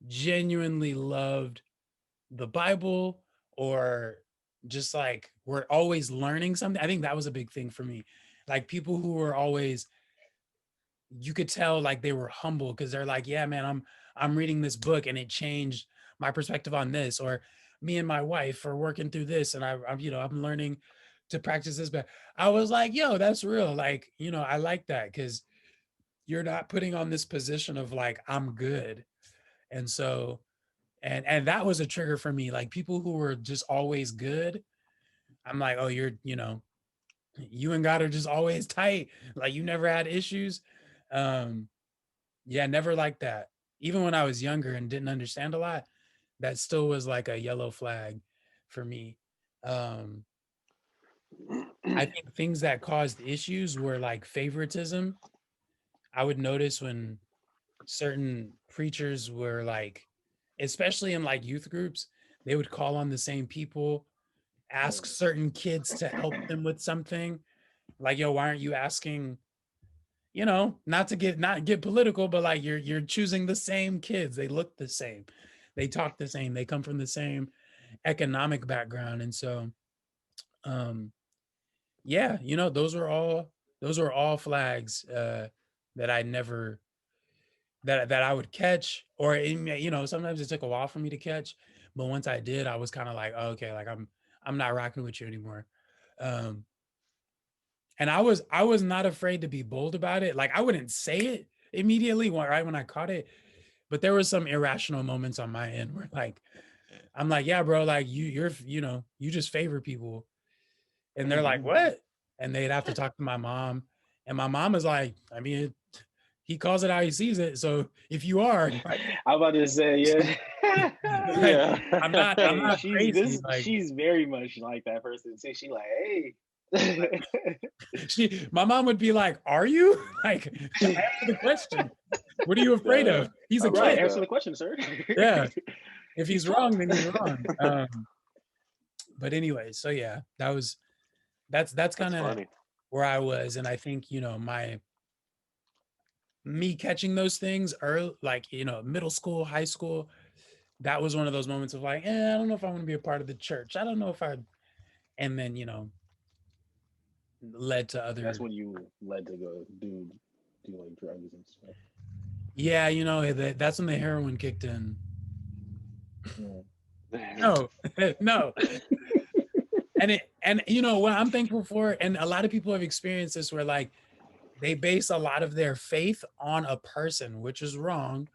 genuinely loved the Bible, or just like we're always learning something. I think that was a big thing for me. Like people who were always, you could tell like they were humble because they're like, yeah, man, I'm reading this book and it changed my perspective on this, or me and my wife are working through this and I'm you know, I'm learning to practice this. But I was like, yo, that's real. Like, you know, I like that because you're not putting on this position of like, I'm good. And so, and that was a trigger for me. Like people who were just always good, I'm like, oh, you're, you know, you and God are just always tight. Like you never had issues. Yeah, never liked that. Even when I was younger and didn't understand a lot, that still was like a yellow flag for me. I think things that caused issues were like favoritism. I would notice when certain preachers were like especially in like youth groups, they would call on the same people, ask certain kids to help them with something. Like, yo, why aren't you asking, you know, not get political, but like you're choosing the same kids. They look the same. They talk the same. They come from the same economic background. And so yeah, you know, those were all flags that I never that I would catch, or you know, sometimes it took a while for me to catch, but once I did, I was kind of like, oh, okay, like I'm not rocking with you anymore. Um, and I was not afraid to be bold about it. Like I wouldn't say it immediately right when I caught it, but there was some irrational moments on my end where like I'm like, yeah, bro, like you're you know, you just favor people, and they're like, what? And they'd have to talk to my mom, and my mom is like, I mean, he calls it how he sees it. So if you are, like, I'm about to say, yeah. like, I'm not she's crazy. Like she's very much like that person. So she like, hey. my mom would be like, "Are you?" Like, answer the question. What are you afraid of? He's a Right, kid. answer the question, sir. Yeah. If he's wrong, then he's wrong. But anyway, so yeah, that's kind of where I was, and I think, you know, me catching those things early, like, you know, middle school, high school, that was one of those moments of like, I don't know if I want to be a part of the church. I don't know if I, and then, you know, led to other. That's when you led to go do like drugs and stuff. Yeah, you know, that's when the heroin kicked in. No, no. And you know what I'm thankful for, and a lot of people have experienced this where like they base a lot of their faith on a person, which is wrong.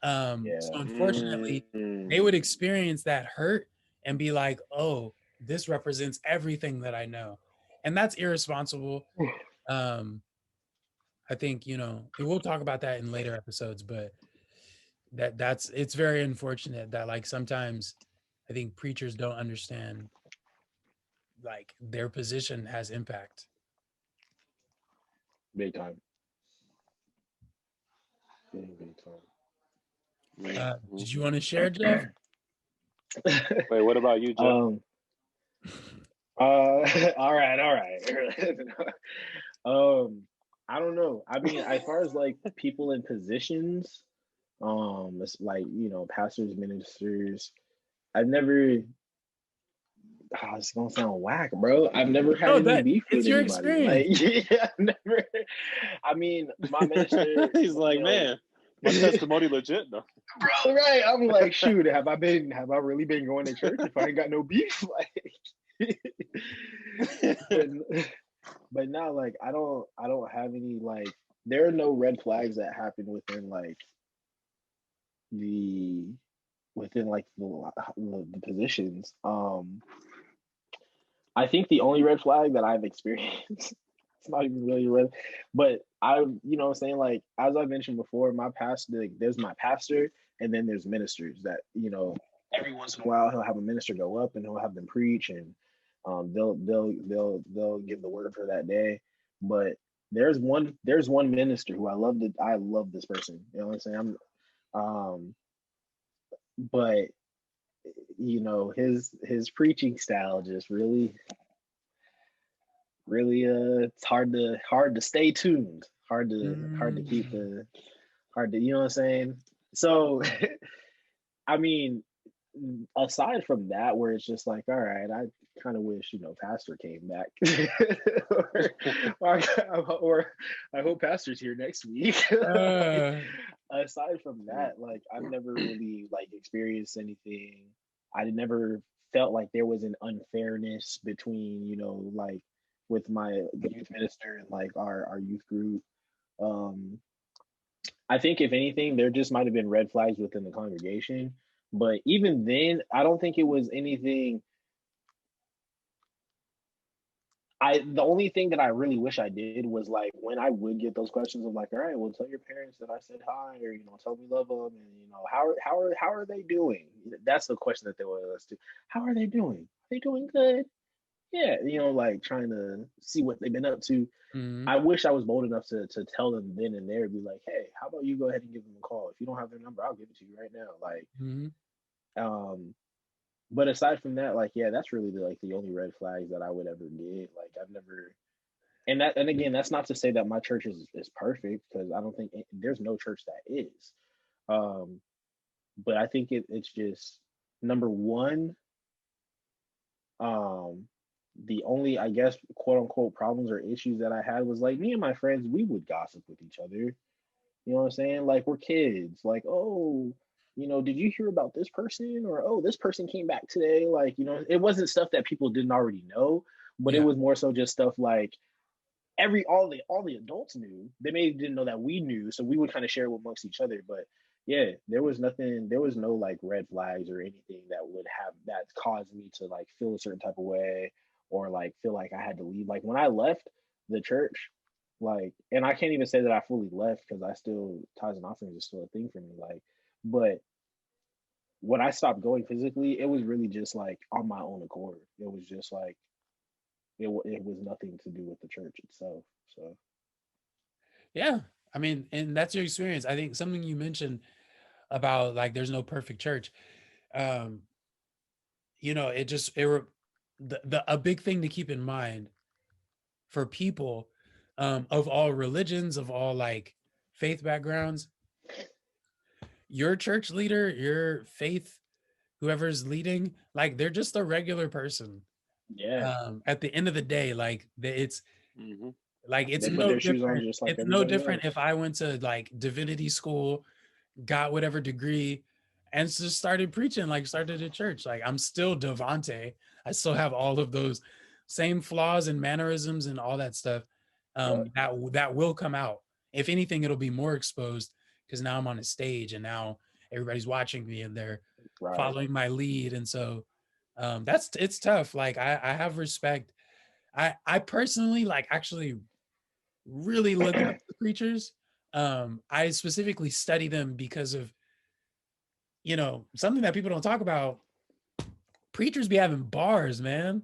So unfortunately, they would experience that hurt and be like, oh, this represents everything that I know. And that's irresponsible. I think, you know, we'll talk about that in later episodes, but it's very unfortunate that like sometimes I think preachers don't understand like their position has impact. Big time. Big time. Did you want to share, Jeff? Wait, what about you, Jeff? All right. I don't know. I mean, as far as like people in positions, it's like, you know, pastors, ministers, I've never. Oh, it's gonna sound whack, bro. I've never had any beef with your anybody. Experience. Like, yeah, I've never. I mean, my minister. He's like, man, my testimony legit though. Bro, right? I'm like, shoot, have I really been going to church if I ain't got no beef? Like, but now, like, I don't have any, like, there are no red flags that happen within the positions. I think the only red flag that I've experienced, it's not even really red, but you know what I'm saying? Like, as I mentioned before, my pastor, like, there's my pastor, and then there's ministers that, you know, every once in a while he'll have a minister go up and he'll have them preach, and they'll give the word for that day. But there's one minister who I love this person. You know what I'm saying? But you know, his preaching style just really it's hard to stay tuned, hard to keep you know what I'm saying? So I mean, aside from that, where it's just like, all right, I kind of wish, you know, pastor came back or I hope pastor's here next week. Aside from that, like, I've never really like experienced anything. I never felt like there was an unfairness between, you know, like with my youth minister and like our youth group. I think if anything, there just might have been red flags within the congregation. But even then, I don't think it was anything. The only thing that I really wish I did was like when I would get those questions of like, all right, well, tell your parents that I said hi, or, you know, tell me love them, and, you know, how are they doing? That's the question that they would ask to. How are they doing? Are they doing good? yeah, like trying to see what they've been up to. Mm-hmm. I wish I was bold enough to tell them then and there, be like, hey, how about you go ahead and give them a call? If you don't have their number, I'll give it to you right now. Like, but aside from that, like, yeah, that's really the only red flags that I would ever get. Like, I've never, and again, that's not to say that my church is perfect, because I don't think there's no church that is. But I think it's just number one. The only, I guess, quote unquote problems or issues that I had was like me and my friends, we would gossip with each other. You know what I'm saying? Like, we're kids. Like, oh, did you hear about this person? Or, oh, this person came back today. Like, it wasn't stuff that people didn't already know, but it was more so just stuff like all the adults knew. They maybe didn't know that we knew, so we would kind of share it amongst each other. But yeah, there was no like red flags or anything that caused me to like feel a certain type of way, or like feel like I had to leave. Like, when I left the church, like, and I can't even say that I fully left, because I still, tithes and offerings is still a thing for me. Like, but when I stopped going physically, it was really just like on my own accord. It was just like it was nothing to do with the church itself. So Yeah, I mean, and that's your experience. I think something you mentioned about like there's no perfect church. Um, a big thing to keep in mind for people of all religions, of all like faith backgrounds, your church leader, your faith, whoever's leading, like they're just a regular person. yeah, At the end of the day, like it's like they put their shoes on just like it's no everybody different else. if I went to like divinity school, got whatever degree, and just started preaching, like started a church. Like, I'm still Devante. I still have all of those same flaws and mannerisms and all that stuff. That will come out. If anything, it'll be more exposed, because now I'm on a stage and now everybody's watching me and they're following my lead. And so it's tough. Like, I have respect. I personally like actually really look up to preachers. I specifically study them because of something that people don't talk about. Preachers be having bars, man.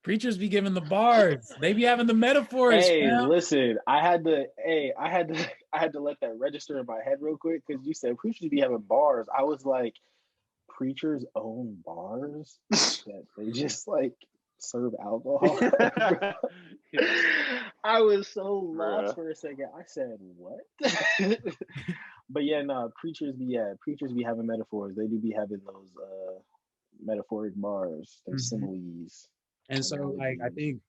Preachers be giving the bars. They be having the metaphors. Hey, fam. listen, I had to I had to let that register in my head real quick, because you said preachers be having bars. I was like, preachers own bars that they just like serve alcohol. I was so lost for a second. I said, what? But yeah, no, preachers be having metaphors. They do be having those metaphoric bars, those similes. And so, like, I think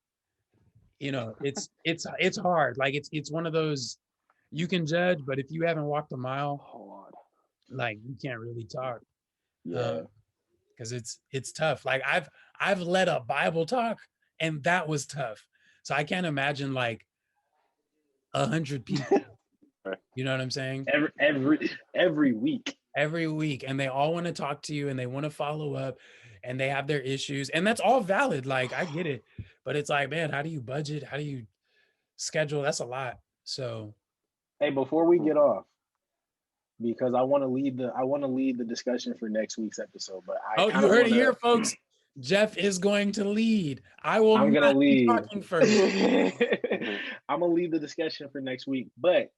it's hard. Like, it's one of those, you can judge, but if you haven't walked a mile, like, you can't really talk. Yeah, because it's tough. Like, I've led a Bible talk, and that was tough. So I can't imagine like 100 people. You know what I'm saying? every week. Every week, and they all want to talk to you and they want to follow up, and they have their issues, and that's all valid. Like, I get it, but it's like, man, how do you budget? How do you schedule? That's a lot. So, Hey, before we get off, because I want to lead the discussion for next week's episode, but I oh, kind you of heard want it here, to. folks. Jeff is going to lead. I will I'm gonna not be lead. talking first. I'm gonna lead the discussion for next week, but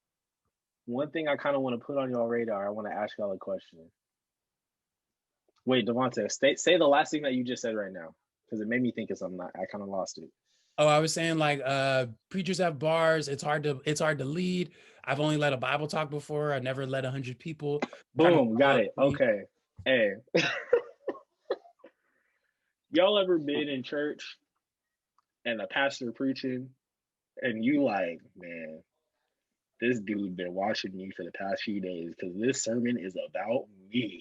one thing I kind of want to put on y'all radar, I want to ask y'all a question. Wait, Devontae, say the last thing that you just said right now, because it made me think of something. I kind of lost it. Oh, I was saying, like, preachers have bars. It's hard to lead. I've only led a Bible talk before. I never led 100 people. Boom, got it. Okay. Hey, y'all ever been in church and a pastor preaching, and you like, man, this dude been watching me for the past few days, because this sermon is about me.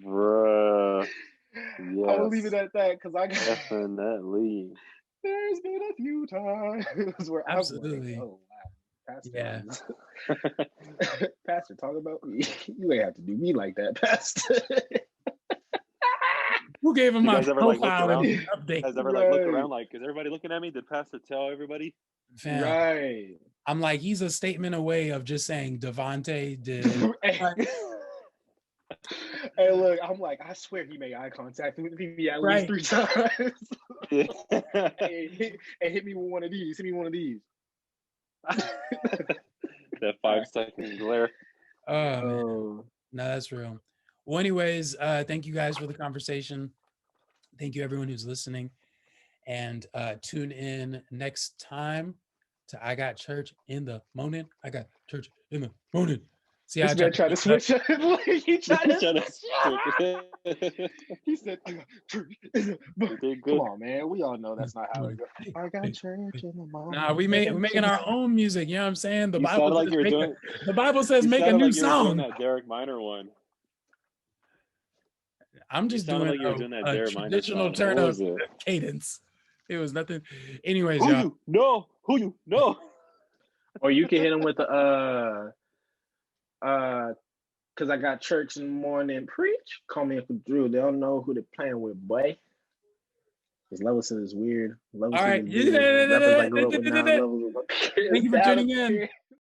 Bruh. Yes. I will leave it at that, because I definitely. There's been a few times where Absolutely. I'm like, oh wow, Pastor. Yeah. Pastor, talk about me. You ain't have to do me like that, Pastor. Who gave him my profile update? Guys ever like look around like, is everybody looking at me? Did Pastor tell everybody? Fam, right. I'm like, he's a statement away of just saying Devontae did. Hey, look, I'm like, I swear he made eye contact with me at least 3 times. Hey, hit me with one of these. Hit me with one of these. That 5-second glare. Oh, no, that's real. Well, anyways, thank you guys for the conversation. Thank you everyone who's listening, and tune in next time to I Got Church in the Morning. I got church in the morning. See how this man tried to switch up. He tried to switch. He said, I got church in the morning. Come on, man. We all know that's not how it goes. I got church in the morning. Nah, we're making our own music. You know what I'm saying? The Bible like says the Bible says make a new song. That Derek Minor one. I'm just doing like you were doing that a traditional turn of cadence. It was nothing. Anyways, who y'all. You know? Who you know? Or you can hit him with the because I got church in the morning. Preach. Call me Uncle Drew. They don't know who they're playing with, boy. Because Levinson is weird. Levinson All right. is weird. Rappers I grew up with now. Thank you for tuning in.